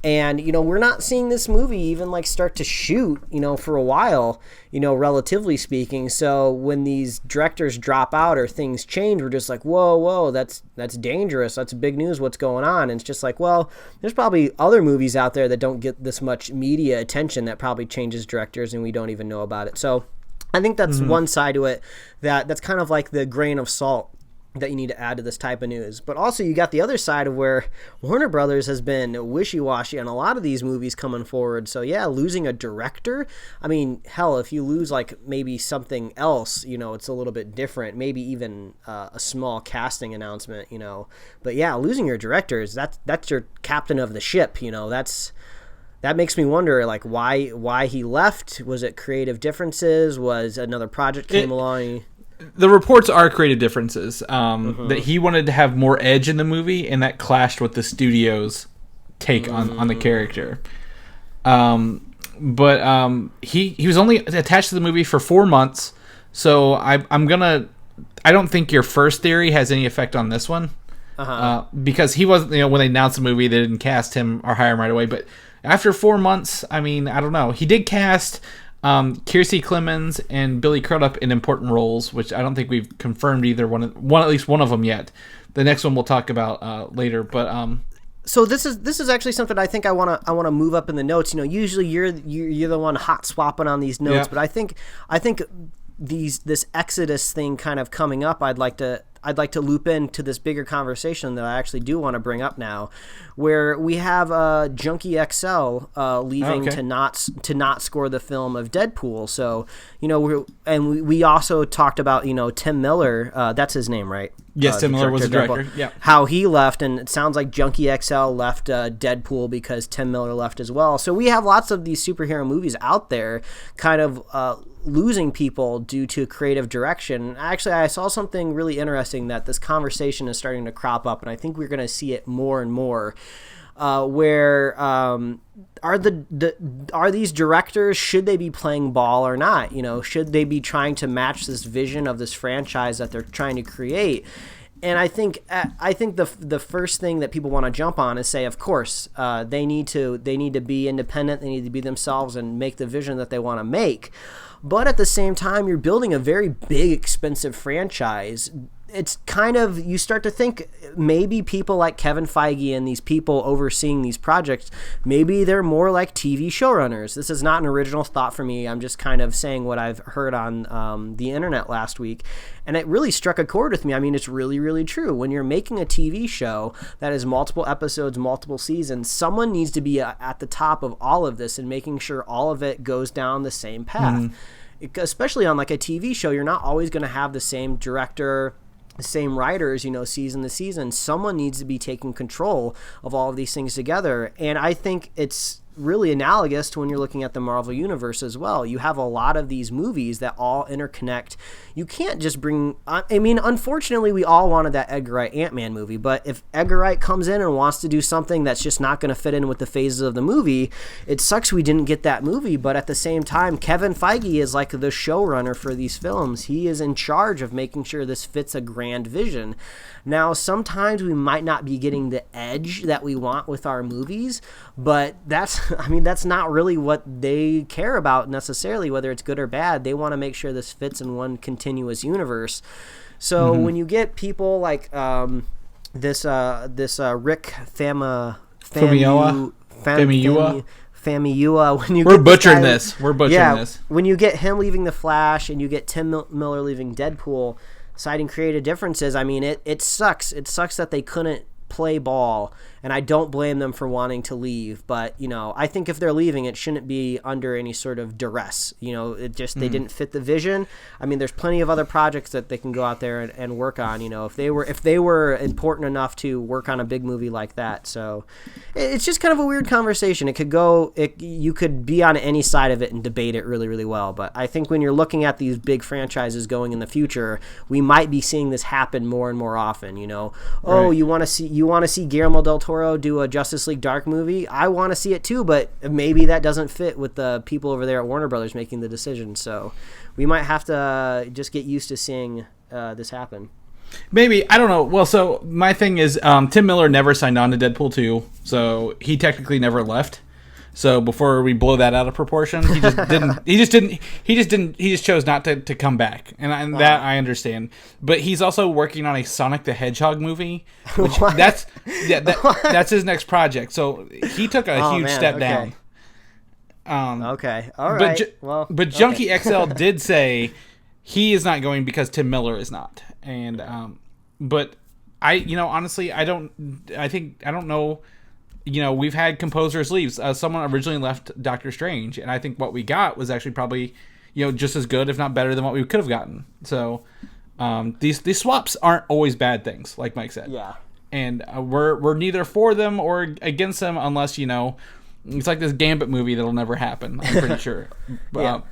And, we're not seeing this movie even start to shoot, for a while, relatively speaking. So when these directors drop out or things change, we're just like, whoa, that's dangerous. That's big news. What's going on? And it's just like, well, there's probably other movies out there that don't get this much media attention that probably changes directors and we don't even know about it. So I think that's one side to it that's kind of like the grain of salt that you need to add to this type of news. But also you got the other side of where Warner Brothers has been wishy-washy on a lot of these movies coming forward. So yeah, losing a director, I mean, hell, if you lose maybe something else, it's a little bit different, maybe even a small casting announcement, but yeah, losing your directors, that's your captain of the ship, that makes me wonder, why he left. Was it creative differences? Was another project came along? The reports are creative differences. That he wanted to have more edge in the movie, and that clashed with the studio's take on the character. But he was only attached to the movie for 4 months, so I don't think your first theory has any effect on this one. Because he wasn't, when they announced the movie, they didn't cast him or hire him right away. But after 4 months, I mean, I don't know. He did cast Kiersey Clemons and Billy Crudup in important roles, which I don't think we've confirmed either one at least one of them yet. The next one we'll talk about later, but so this is actually something I think I want to move up in the notes. Usually you're the one hot swapping on these notes, but I think this Exodus thing kind of coming up, I'd like to I'd like to loop into this bigger conversation that I actually do want to bring up now, where we have Junkie XL leaving to not score the film of Deadpool. So, we also talked about, Tim Miller, that's his name, right? Yes, Tim Miller was the director. Yeah. How he left, and it sounds like Junkie XL left Deadpool because Tim Miller left as well. So we have lots of these superhero movies out there kind of losing people due to creative direction. Actually, I saw something really interesting that this conversation is starting to crop up, and I think we're going to see it more and more. Where are these directors, should they be playing ball or not? Should they be trying to match this vision of this franchise that they're trying to create? And I think the first thing that people want to jump on is say, of course, they need to be independent, they need to be themselves and make the vision that they want to make. But at the same time, you're building a very big, expensive franchise. It's kind of, you start to think maybe people like Kevin Feige and these people overseeing these projects, maybe they're more like TV showrunners. This is not an original thought for me. I'm just kind of saying what I've heard on the internet last week. And it really struck a chord with me. I mean, it's really, really true. When you're making a TV show that is multiple episodes, multiple seasons, someone needs to be at the top of all of this and making sure all of it goes down the same path. Especially on like a TV show, you're not always going to have the same director, the same writers, season to season. Someone needs to be taking control of all of these things together. And I think it's really analogous to when you're looking at the Marvel Universe as well. You have a lot of these movies that all interconnect. You can't just bring... unfortunately, we all wanted that Edgar Wright Ant-Man movie, but if Edgar Wright comes in and wants to do something that's just not going to fit in with the phases of the movie, it sucks we didn't get that movie. But at the same time, Kevin Feige is like the showrunner for these films. He is in charge of making sure this fits a grand vision. Now, sometimes we might not be getting the edge that we want with our movies, but that's not really what they care about necessarily, whether it's good or bad. They want to make sure this fits in one continuous universe. So when you get people like this Rick Famuyiwa. We're butchering this. When you get him leaving The Flash and you get Tim Miller leaving Deadpool, citing creative differences, it sucks. It sucks that they couldn't play ball, and I don't blame them for wanting to leave, but I think if they're leaving, it shouldn't be under any sort of duress. It just they didn't fit the vision. There's plenty of other projects that they can go out there and work on, if they were important enough to work on a big movie like that. So it's just kind of a weird conversation. You could be on any side of it and debate it really, really well, but I think when you're looking at these big franchises going in the future, we might be seeing this happen more and more often. Right. You want to see Guillermo del Toro do a Justice League Dark movie? I want to see it too, but maybe that doesn't fit with the people over there at Warner Brothers making the decision. So we might have to just get used to seeing this happen. Maybe. I don't know. Well, so my thing is Tim Miller never signed on to Deadpool 2, so he technically never left. So before we blow that out of proportion, he just didn't. He just chose not to come back, and that I understand. But he's also working on a Sonic the Hedgehog movie, which that's his next project. So he took a huge step down. Okay, all right. But Junkie XL did say he is not going because Tim Miller is not, and but honestly, I don't know. We've had composers leave. Someone originally left Doctor Strange, and I think what we got was actually probably, just as good, if not better, than what we could have gotten. So these swaps aren't always bad things, like Mike said. Yeah. And we're neither for them or against them unless, it's like this Gambit movie that'll never happen, I'm pretty sure. But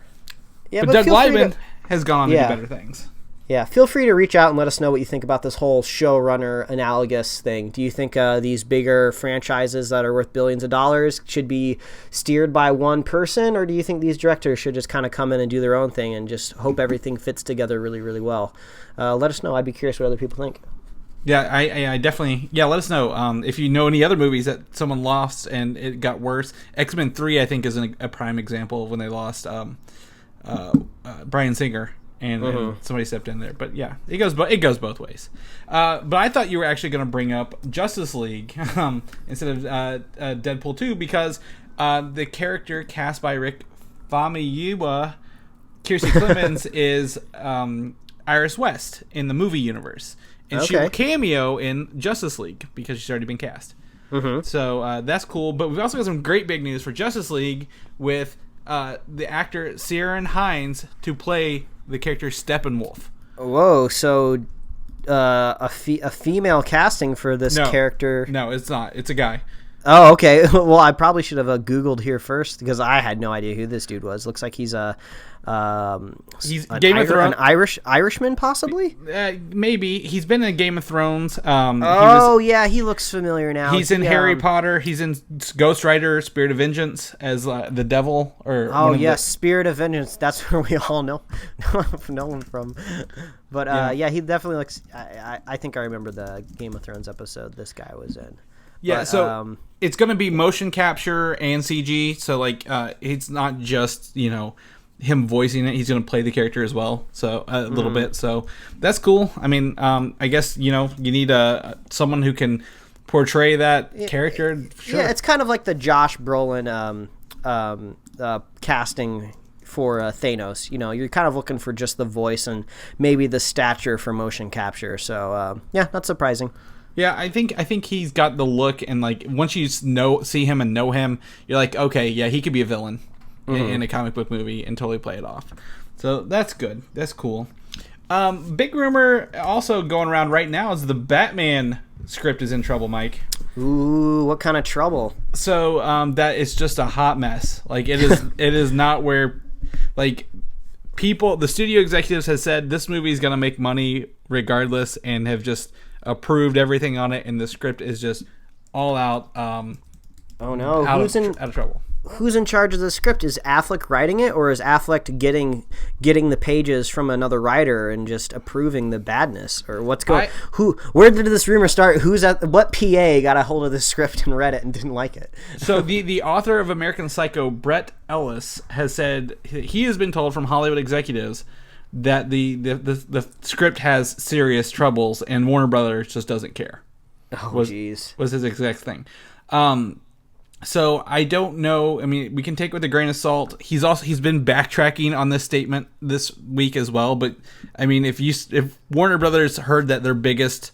Doug Liman has gone on to do better things. Yeah, feel free to reach out and let us know what you think about this whole showrunner analogous thing. Do you think these bigger franchises that are worth billions of dollars should be steered by one person, or do you think these directors should just kind of come in and do their own thing and just hope everything fits together really, really well? Let us know. I'd be curious what other people think. Yeah, I definitely... Yeah, let us know. If you know any other movies that someone lost and it got worse. X-Men 3, I think, is a prime example of when they lost Bryan Singer. And somebody stepped in there, but yeah, it goes both ways. But I thought you were actually going to bring up Justice League instead of Deadpool 2 because the character cast by Rick Famuyiwa, Kiersey Clemens, is Iris West in the movie universe, and she will cameo in Justice League because she's already been cast. So that's cool. But we've also got some great big news for Justice League with the actor Ciarán Hinds to play the character Steppenwolf. Whoa! So a female casting for this character? No, it's not. It's a guy. Oh, okay. Well, I probably should have Googled here first because I had no idea who this dude was. Looks like he's Game of Thrones, an Irishman, possibly. Maybe he's been in Game of Thrones. He looks familiar now. He's in Harry Potter. He's in Ghost Rider: Spirit of Vengeance as the devil. Spirit of Vengeance. That's where we all know him from. But he definitely looks. I think I remember the Game of Thrones episode this guy was in. Yeah, so it's going to be motion capture and CG. So it's not just him voicing it. He's going to play the character as well. So a little bit. So that's cool. I mean, I guess you need someone who can portray that character. Sure. Yeah, it's kind of like the Josh Brolin casting for Thanos. You're kind of looking for just the voice and maybe the stature for motion capture. So not surprising. Yeah, I think he's got the look, and once you see him and know him, you're like, okay, yeah, he could be a villain in a comic book movie and totally play it off. So that's good. That's cool. Big rumor also going around right now is the Batman script is in trouble, Mike. Ooh, what kind of trouble? So that is just a hot mess. It is not where the studio executives have said this movie is gonna make money regardless, and have just approved everything on it, and the script is just all out. Oh no! Out of trouble. Who's in charge of the script? Is Affleck writing it, or is Affleck getting the pages from another writer and just approving the badness, or what's going? Where did this rumor start? What PA got a hold of the script and read it and didn't like it? So the author of American Psycho, Brett Ellis, has said he has been told from Hollywood executives that the script has serious troubles, and Warner Brothers just doesn't care. Oh, jeez. Was his exact thing. So I don't know. I mean, we can take it with a grain of salt. He's been backtracking on this statement this week as well. But I mean, if Warner Brothers heard that their biggest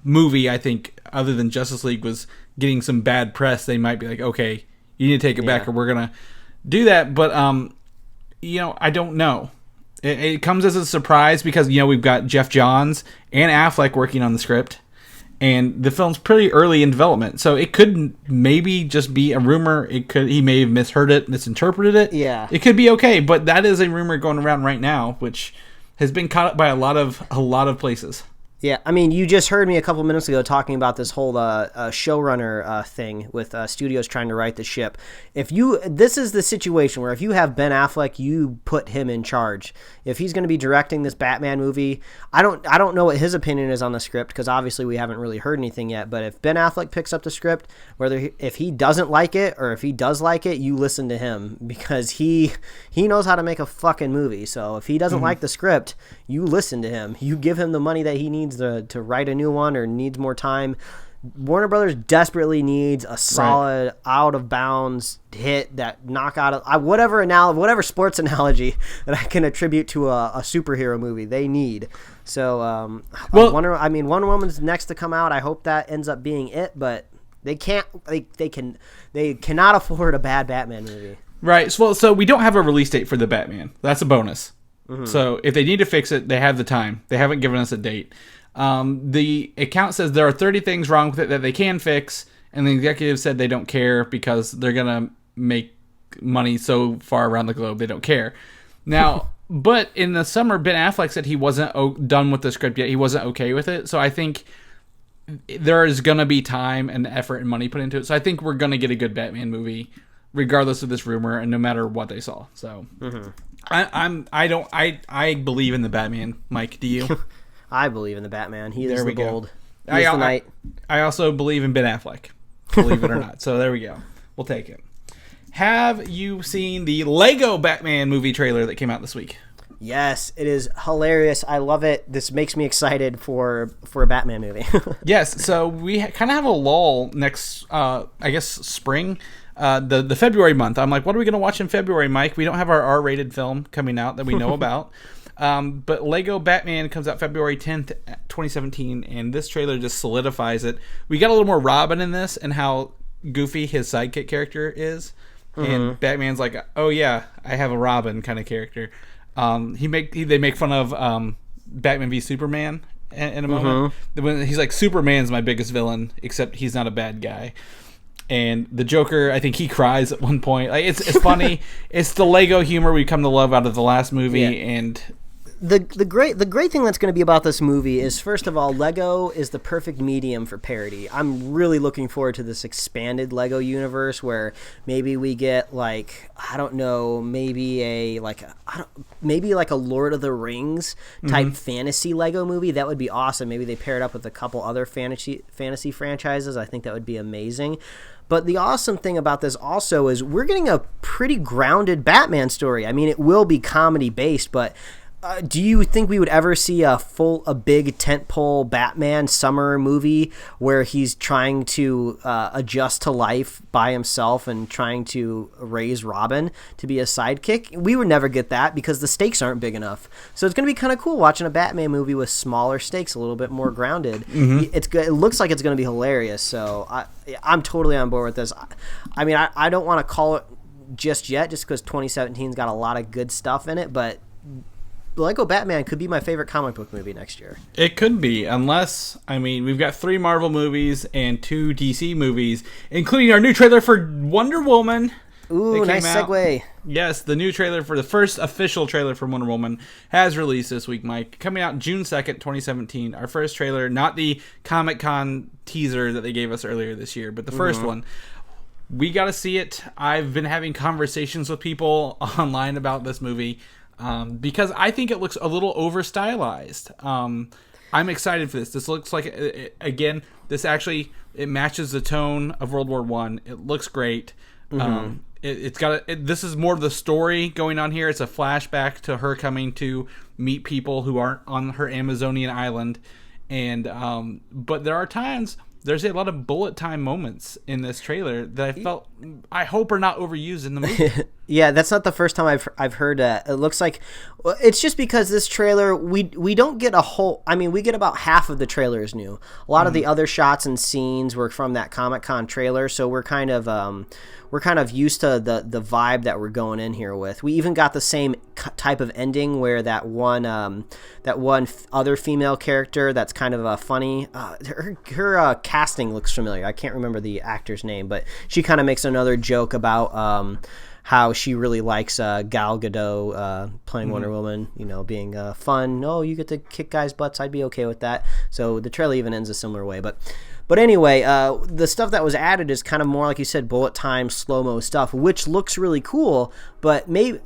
movie, I think, other than Justice League, was getting some bad press, they might be like, okay, you need to take it back, or we're gonna do that. But I don't know. It comes as a surprise because, we've got Jeff Johns and Affleck working on the script, and the film's pretty early in development. So it could maybe just be a rumor. He may have misheard it, misinterpreted it. Yeah. It could be okay, but that is a rumor going around right now, which has been caught up by a lot of places. Yeah, I mean, you just heard me a couple minutes ago talking about this whole showrunner thing with studios trying to right the ship. This is the situation where if you have Ben Affleck, you put him in charge. If he's going to be directing this Batman movie, I don't know what his opinion is on the script, because obviously we haven't really heard anything yet. But if Ben Affleck picks up the script, if he doesn't like it or if he does like it, you listen to him, because he knows how to make a fucking movie. So if he doesn't like the script, you listen to him. You give him the money that he needs to write a new one, or needs more time. Warner Brothers desperately needs a solid out of bounds hit that knock out of whatever sports analogy that I can attribute to a superhero movie they need. So Wonder Woman's next to come out. I hope that ends up being it, but they cannot afford a bad Batman movie. Right. So we don't have a release date for the Batman. That's a bonus. So if they need to fix it, they have the time. They haven't given us a date. The account says there are 30 things wrong with it that they can fix, and the executive said they don't care because they're going to make money so far around the globe they don't care. Now, but in the summer, Ben Affleck said he wasn't done with the script yet. He wasn't okay with it. So I think there is going to be time and effort and money put into it. So I think we're going to get a good Batman movie regardless of this rumor and no matter what they saw. So I believe in the Batman. Mike, do you? I believe in the Batman. He is the gold. He is the knight. I also believe in Ben Affleck, believe it or not. So there we go. We'll take it. Have you seen the Lego Batman movie trailer that came out this week? Yes, it is hilarious. I love it. This makes me excited for a Batman movie. Yes, so we kind of have a lull next, I guess, spring. The February month. I'm like, what are we going to watch in February, Mike? We don't have our R-rated film coming out that we know about. But Lego Batman comes out February 10th, 2017, and this trailer just solidifies it. We got a little more Robin in this and how goofy his sidekick character is. And Batman's like, oh yeah, I have a Robin kind of character. They make fun of Batman v Superman in a moment. When he's like, Superman's my biggest villain, except he's not a bad guy. And the Joker, I think he cries at one point. Like, it's funny. It's the Lego humor we come to love out of the last movie, and the great thing that's going to be about this movie is, first of all, Lego is the perfect medium for parody. I'm really looking forward to this expanded Lego universe where maybe we get like, I don't know, maybe a Lord of the Rings type fantasy Lego movie. That would be awesome. Maybe they pair it up with a couple other fantasy franchises. I think that would be amazing. But the awesome thing about this also is we're getting a pretty grounded Batman story. I mean, it will be comedy based, but do you think we would ever see a big tentpole Batman summer movie where he's trying to adjust to life by himself and trying to raise Robin to be a sidekick? We would never get that because the stakes aren't big enough. So it's going to be kind of cool watching a Batman movie with smaller stakes, a little bit more grounded. It's good. It looks like it's going to be hilarious. So I'm totally on board with this. I mean, I don't want to call it just yet, just because 2017's got a lot of good stuff in it, but Lego Batman could be my favorite comic book movie next year. It could be, unless, I mean, we've got 3 Marvel movies and 2 DC movies, including our new trailer for Wonder Woman. Ooh, nice segue. Yes, the new trailer for the first official trailer for Wonder Woman has released this week, Mike. Coming out June 2nd, 2017. Our first trailer, not the Comic-Con teaser that they gave us earlier this year, but the first one. We got to see it. I've been having conversations with people online about this movie. Because I think it looks a little over stylized. I'm excited for this. This looks like, again, it matches the tone of World War I. It looks great. This is more of the story going on here. It's a flashback to her coming to meet people who aren't on her Amazonian island. And but there's a lot of bullet time moments in this trailer that I hope are not overused in the movie. Yeah, that's not the first time I've heard that. It looks like it's just because this trailer we don't get a whole. I mean, we get about half of the trailer is new. A lot of the other shots and scenes were from that Comic-Con trailer, so we're kind of used to the vibe that we're going in here with. We even got the same type of ending where that one other female character that's kind of funny. Her casting looks familiar. I can't remember the actor's name, but she kind of makes another joke about how she really likes Gal Gadot playing Wonder Woman, being fun. Oh, you get to kick guys' butts. I'd be okay with that. So the trailer even ends a similar way. But anyway, the stuff that was added is kind of more, like you said, bullet time, slow-mo stuff, which looks really cool. But maybe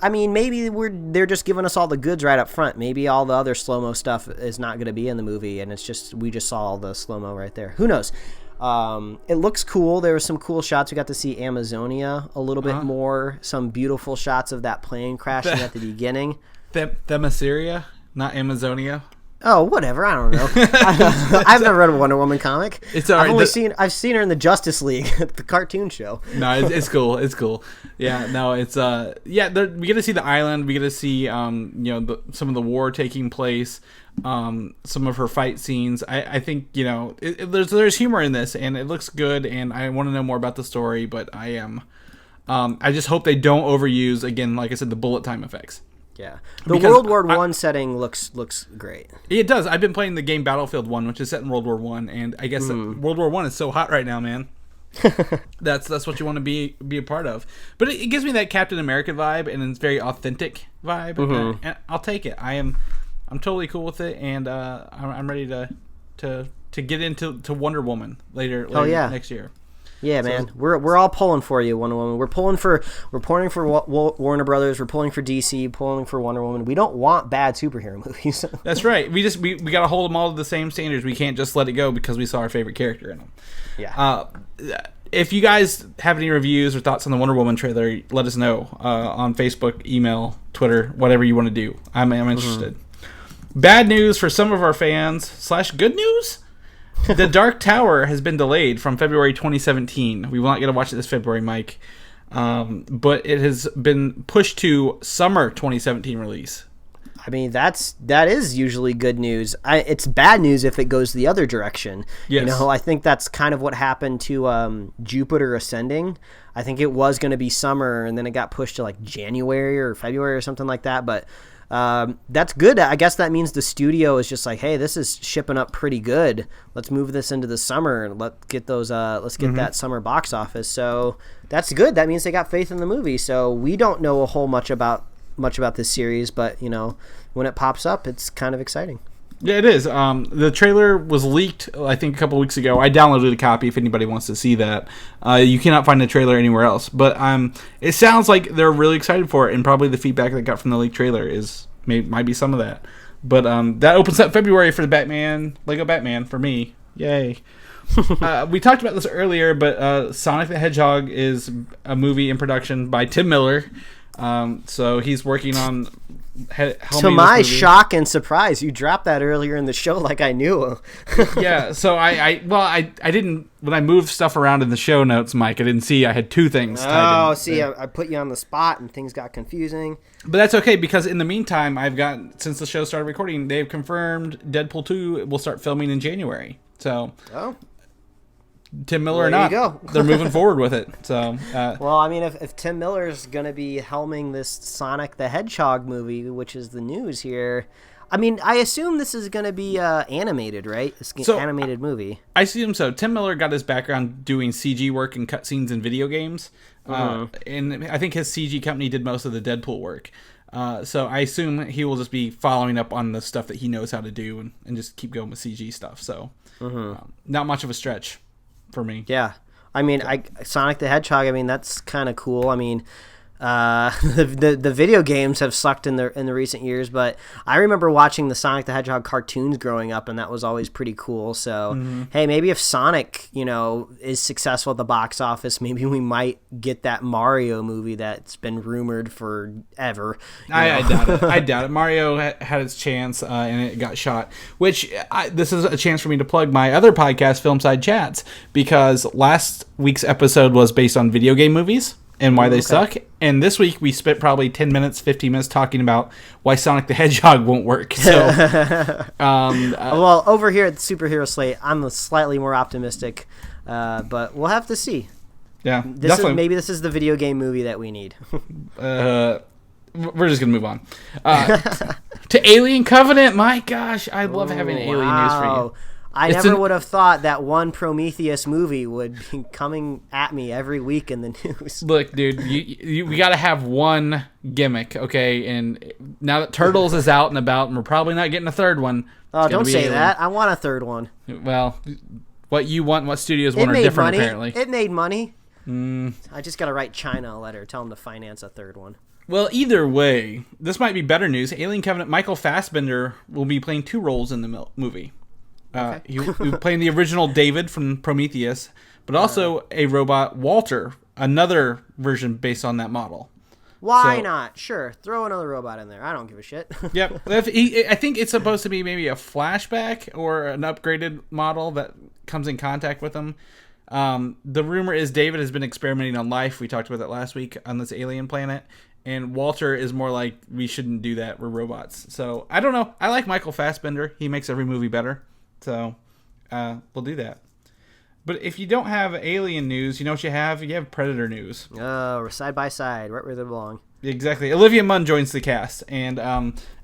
they're just giving us all the goods right up front. Maybe all the other slow-mo stuff is not going to be in the movie, and we just saw all the slow-mo right there. Who knows? It looks cool. There were some cool shots. We got to see Amazonia a little bit more. Some beautiful shots of that plane crashing at the beginning. Themyscira, not Amazonia. Oh, whatever. I don't know. I've never read a Wonder Woman comic. It's all right. I've seen her in the Justice League, the cartoon show. No, it's cool. It's cool. Yeah, no, it's we get to see the island. We get to see some of the war taking place. Some of her fight scenes. I think there's humor in this, and it looks good. And I want to know more about the story, but I just hope they don't overuse, again, like I said, the bullet time effects. Yeah, World War I setting looks great. It does. I've been playing the game Battlefield 1, which is set in World War 1, and I guess that World War 1 is so hot right now, man. That's what you want to be a part of. But it gives me that Captain America vibe, and it's very authentic vibe. And I'll take it. I'm totally cool with it, and I'm ready to get into Wonder Woman later next year. Yeah, so, man, we're all pulling for you, Wonder Woman. We're pulling for Warner Brothers. We're pulling for DC. Pulling for Wonder Woman. We don't want bad superhero movies. That's right. We got to hold them all to the same standards. We can't just let it go because we saw our favorite character in them. Yeah. If you guys have any reviews or thoughts on the Wonder Woman trailer, let us know on Facebook, email, Twitter, whatever you want to do. I'm interested. Bad news for some of our fans / good news. The Dark Tower has been delayed from February 2017. We will not get to watch it this February, Mike. But it has been pushed to summer 2017 release. I mean, that is usually good news. It's bad news if it goes the other direction. Yes. You know, I think that's kind of what happened to Jupiter Ascending. I think it was going to be summer, and then it got pushed to like January or February or something like that. But that's good. I guess that means the studio is just like, hey, this is shipping up pretty good. Let's move this into the summer and let's get that summer box office. So that's good. That means they got faith in the movie. So we don't know a whole much about this series, but you know, when it pops up, it's kind of exciting. Yeah, it is. The trailer was leaked, I think, a couple weeks ago. I downloaded a copy if anybody wants to see that. You cannot find the trailer anywhere else. But it sounds like they're really excited for it, and probably the feedback they got from the leaked trailer might be some of that. But that opens up February for the Lego Batman for me. Yay. We talked about this earlier, but Sonic the Hedgehog is a movie in production by Tim Miller. So he's working on to my shock and surprise, you dropped that earlier in the show like I knew. Yeah, so I didn't, when I moved stuff around in the show notes, Mike, I didn't see I had two things tied in. See, I put you on the spot and things got confusing. But that's okay, because in the meantime, since the show started recording, they've confirmed Deadpool 2 will start filming in January. So Tim Miller or not, they're moving forward with it. So, well, I mean, if Tim Miller's going to be helming this Sonic the Hedgehog movie, which is the news here, I mean, I assume this is going to be animated, right? It's an animated movie. I assume so. Tim Miller got his background doing CG work and cutscenes in video games, and I think his CG company did most of the Deadpool work. So I assume he will just be following up on the stuff that he knows how to do and just keep going with CG stuff. So, not much of a stretch for me. Yeah. I mean, Sonic the Hedgehog, I mean, that's kind of cool. I mean, the video games have sucked in the recent years, but I remember watching the Sonic the Hedgehog cartoons growing up, and that was always pretty cool. So, hey, maybe if Sonic, is successful at the box office, maybe we might get that Mario movie that's been rumored forever. I doubt it. I doubt it. Mario had its chance, and it got shot, which this is a chance for me to plug my other podcast, Filmside Chats, because last week's episode was based on video game movies and why they suck. And this week we spent probably 10 minutes, 15 minutes talking about why Sonic the Hedgehog won't work. So, well, over here at the Superhero Slate, I'm slightly more optimistic, but we'll have to see. Yeah, maybe this is the video game movie that we need. We're just gonna move on to Alien Covenant. My gosh, I love having Alien news for you. I never would have thought that one Prometheus movie would be coming at me every week in the news. Look, dude, we got to have one gimmick, okay? And now that Turtles is out and about, and we're probably not getting a third one. Oh, don't say that. I want a third one. Well, what you want, what studios want are different, apparently. It made money. I just got to write China a letter, tell them to finance a third one. Well, either way, this might be better news. Alien Covenant, Michael Fassbender will be playing two roles in the movie. He was playing the original David from Prometheus, but also a robot, Walter, another version based on that model. Why not? Sure, throw another robot in there. I don't give a shit. Yep. I think it's supposed to be maybe a flashback or an upgraded model that comes in contact with him. The rumor is David has been experimenting on life. We talked about that last week on this alien planet. And Walter is more like, we shouldn't do that. We're robots. So, I don't know. I like Michael Fassbender. He makes every movie better. So, we'll do that. But if you don't have alien news, you know what you have? You have Predator news. Oh, we're side by side, right where they belong. Exactly. Olivia Munn joins the cast, and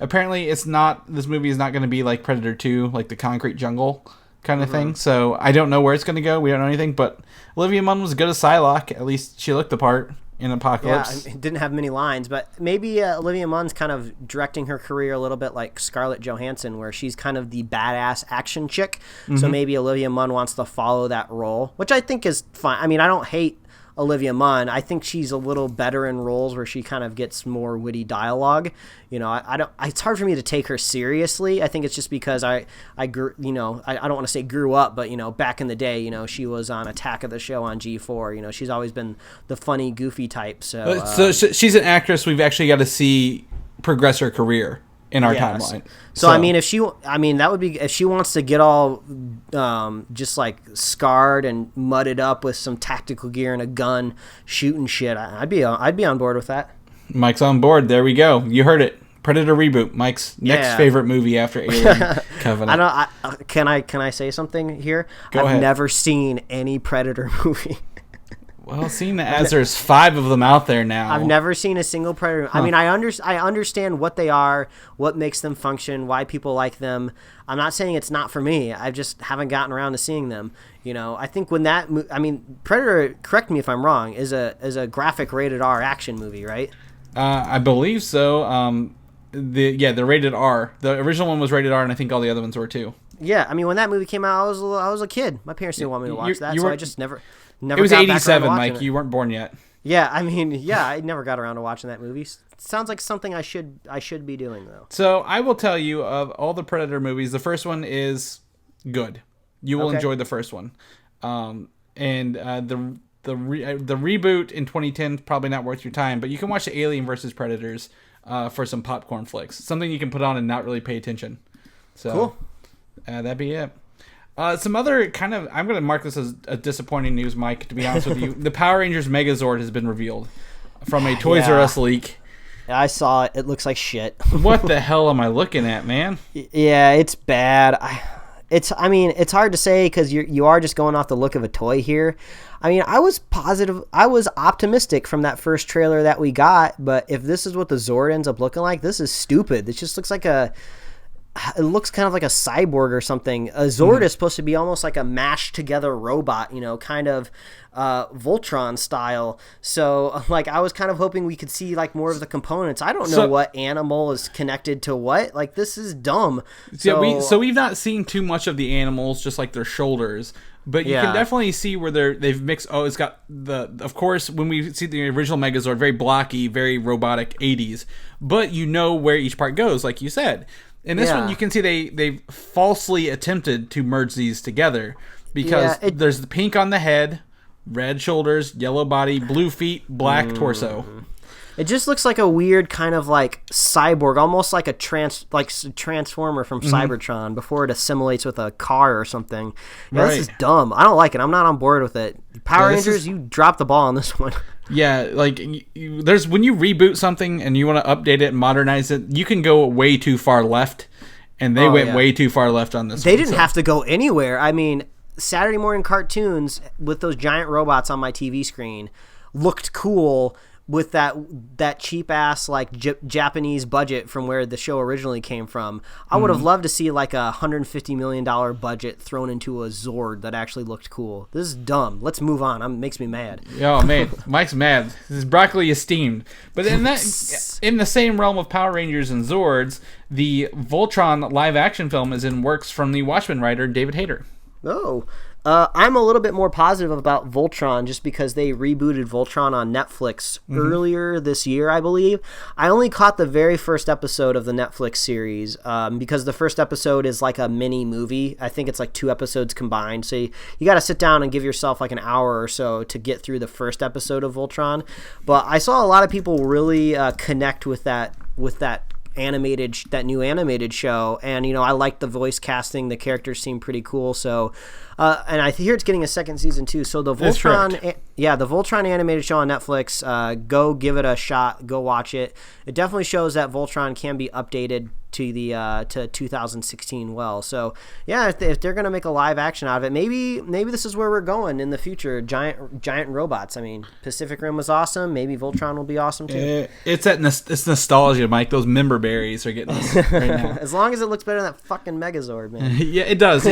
apparently this movie is not going to be like Predator 2, like the concrete jungle kind of thing. So I don't know where it's going to go. We don't know anything, but Olivia Munn was good as Psylocke. At least she looked the part in Apocalypse. Yeah, didn't have many lines, but maybe Olivia Munn's kind of directing her career a little bit like Scarlett Johansson, where she's kind of the badass action chick. So maybe Olivia Munn wants to follow that role, which I think is fine. I mean, I don't hate Olivia Munn. I think she's a little better in roles where she kind of gets more witty dialogue. I don't. It's hard for me to take her seriously. I think it's just because I grew. I don't want to say grew up, but back in the day, she was on Attack of the Show on G4. She's always been the funny, goofy type. So she's an actress we've actually got to see progress her career in our timeline. So that would be if she wants to get all just like scarred and mudded up with some tactical gear and a gun shooting shit. I'd be on board with that. Mike's on board. There we go. You heard it. Predator reboot. Mike's next favorite movie after Alien Covenant. Can I say something here? Go ahead. I've never seen any Predator movie. Well, seeing as there's 5 of them out there now. I've never seen a single Predator. I mean, I understand what they are, what makes them function, why people like them. I'm not saying it's not for me. I just haven't gotten around to seeing them. I think when Predator, correct me if I'm wrong, is a graphic rated R action movie, right? I believe so. The rated R. The original one was rated R, and I think all the other ones were too. Yeah, I mean, when that movie came out, I was a kid. My parents didn't want me to watch that, so I just never. It was 87, Mike. You weren't born yet. Yeah, I mean, I never got around to watching that movie. Sounds like something I should be doing though. So I will tell you, of all the Predator movies, the first one is good. You will enjoy the first one, and the reboot in 2010 is probably not worth your time. But you can watch the Alien versus Predators for some popcorn flicks. Something you can put on and not really pay attention. So cool. That'd be it. Some other kind of, I'm going to mark this as a disappointing news, Mike, to be honest with you. The Power Rangers Megazord has been revealed from a Toys R Us leak. I saw it. It looks like shit. What the hell am I looking at, man? Yeah, it's bad. It's hard to say because you are just going off the look of a toy here. I mean, I was optimistic from that first trailer that we got, but if this is what the Zord ends up looking like, this is stupid. It just looks like it looks kind of like a cyborg or something. A Zord is supposed to be almost like a mashed together robot, kind of Voltron style. So like I was kind of hoping we could see like more of the components. I don't know what animal is connected to what. Like this is dumb. So we've not seen too much of the animals, just like their shoulders. But you can definitely see where they've mixed. Oh, it's got of course, when we see the original Megazord, very blocky, very robotic 80s. But you know where each part goes, like you said. In this one, you can see they falsely attempted to merge these together because there's the pink on the head, red shoulders, yellow body, blue feet, black torso. It just looks like a weird kind of like cyborg, almost like a transformer from Cybertron before it assimilates with a car or something. Yeah, This is dumb. I don't like it. I'm not on board with it. Power Rangers, you dropped the ball on this one. Yeah, like there's when you reboot something and you want to update it and modernize it, you can go way too far left, and they went way too far left on this. They didn't have to go anywhere. I mean, Saturday morning cartoons with those giant robots on my TV screen looked cool with that cheap ass like Japanese budget from where the show originally came from. I would have loved to see like $150 million budget thrown into a Zord that actually looked cool. This is dumb. Let's move on. It makes me mad. Oh man, Mike's mad. This broccoli is steamed. But in the same realm of Power Rangers and Zords, the Voltron live action film is in works from the Watchmen writer David Hayter. Oh. I'm a little bit more positive about Voltron just because they rebooted Voltron on Netflix earlier this year, I believe. I only caught the very first episode of the Netflix series because the first episode is like a mini movie. I think it's like 2 episodes combined. So you got to sit down and give yourself like an hour or so to get through the first episode of Voltron. But I saw a lot of people really connect with that new animated show, and I like the voice casting. The characters seem pretty cool. So and I hear it's getting a second season too. So the Voltron the Voltron animated show on Netflix, go give it a shot, go watch it. It definitely shows that Voltron can be updated to the to 2016 well. So yeah, if they're gonna make a live action out of it, maybe this is where we're going in the future. Giant robots. I mean, Pacific Rim was awesome. Maybe Voltron will be awesome too. It's nostalgia, Mike. Those member berries are getting us right now. As long as it looks better than that fucking Megazord, man. Yeah, it does.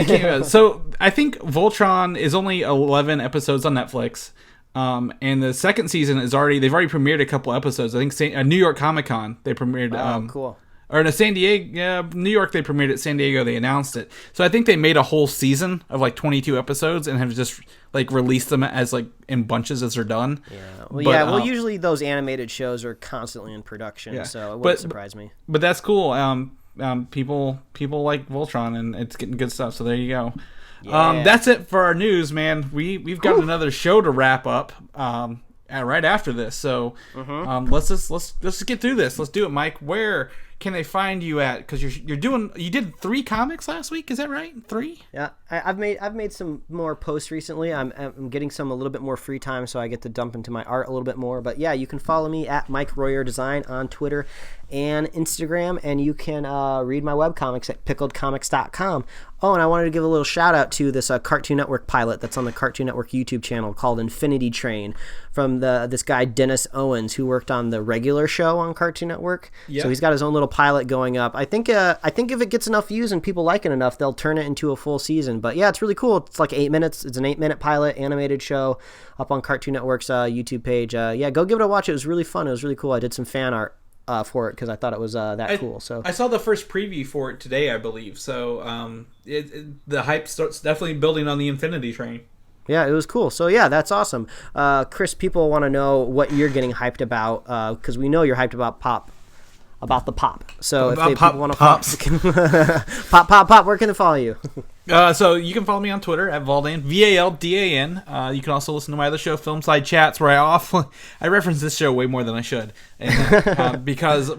So I think Voltron is only 11 episodes on Netflix. And the second season they've already premiered a couple episodes. I think New York Comic Con they premiered. Cool. Or in San Diego, New York, they premiered it. San Diego, they announced it. So I think they made a whole season of like 22 episodes and have just like released them as like in bunches as they're done. Yeah. Well, usually those animated shows are constantly in production, so it wouldn't surprise me. But that's cool. People like Voltron, and it's getting good stuff. So there you go. Yeah. That's it for our news, man. We've got another show to wrap up. Right after this, so let's just get through this. Let's do it, Mike. Where can they find you at? Because you did 3 comics last week, is that right? 3? Yeah, I've made some more posts recently. I'm getting a little bit more free time, so I get to dump into my art a little bit more. But yeah, you can follow me at Mike Royer Design on Twitter and Instagram, and you can read my webcomics at pickledcomics.com. Oh, and I wanted to give a little shout out to this Cartoon Network pilot that's on the Cartoon Network YouTube channel called Infinity Train from this guy Dennis Owens, who worked on the regular show on Cartoon Network. Yep. So he's got his own little pilot going up. I think if it gets enough views and people like it enough, they'll turn it into a full season. But yeah, it's really cool. It's like 8 minutes. It's an 8-minute pilot animated show up on Cartoon Network's YouTube page. Yeah, go give it a watch. It was really fun. It was really cool. I did some fan art for it because I thought it was cool. So I saw the first preview for it today, I believe. So the hype starts definitely building on the Infinity Train. Yeah, it was cool. So yeah, that's awesome. Chris, people want to know what you're getting hyped about because we know you're hyped about the pop. So if people want to pop, where can they follow you? So you can follow me on Twitter at Valdan, VALDAN. You can also listen to my other show, Film Side Chats, where I reference this show way more than I should, and, because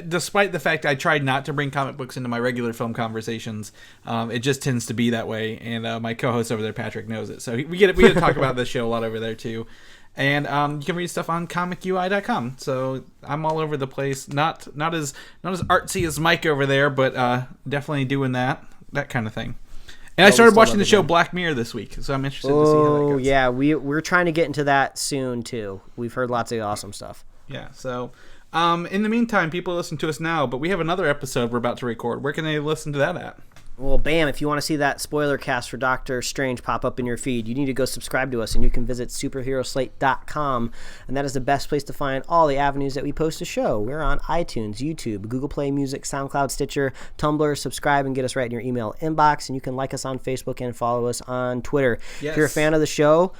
despite the fact I tried not to bring comic books into my regular film conversations, it just tends to be that way. And my co-host over there, Patrick, knows it. So we get to talk about this show a lot over there too. And you can read stuff on comicui.com. So I'm all over the place. Not as artsy as Mike over there, but definitely doing that kind of thing. And I started watching the show Black Mirror this week, so I'm interested to see how that goes. Oh yeah, we're trying to get into that soon too. We've heard lots of awesome stuff. Yeah. So in the meantime, people listen to us now, but we have another episode we're about to record. Where can they listen to that at? Well, bam, if you want to see that spoiler cast for Doctor Strange pop up in your feed, you need to go subscribe to us, and you can visit superheroslate.com, and that is the best place to find all the avenues that we post a show. We're on iTunes, YouTube, Google Play Music, SoundCloud, Stitcher, Tumblr. Subscribe and get us right in your email inbox, and you can like us on Facebook and follow us on Twitter. Yes. If you're a fan of the show,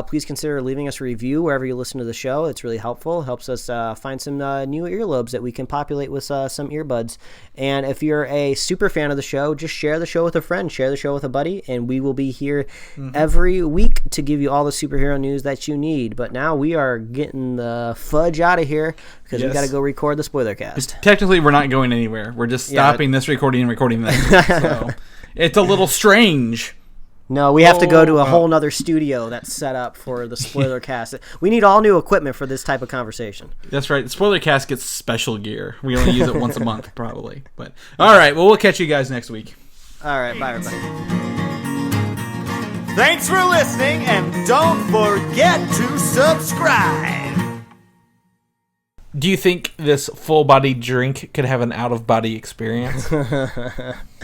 please consider leaving us a review wherever you listen to the show. It's really helpful. It helps us find some new earlobes that we can populate with some earbuds. And if you're a super fan of the show, just share the show with a friend, share the show with a buddy, and we will be here every week to give you all the superhero news that you need. But now we are getting the fudge out of here because we got to go record the Spoilercast. Technically, we're not going anywhere. We're just stopping this recording and recording that. So it's a little strange. No, we have to go to a whole nother studio that's set up for the Spoilercast. We need all new equipment for this type of conversation. That's right. The Spoilercast gets special gear. We only use it once a month, probably. But all right, well, we'll catch you guys next week. All right, bye, everybody. Thanks for listening, and don't forget to subscribe. Do you think this full-body drink could have an out-of-body experience?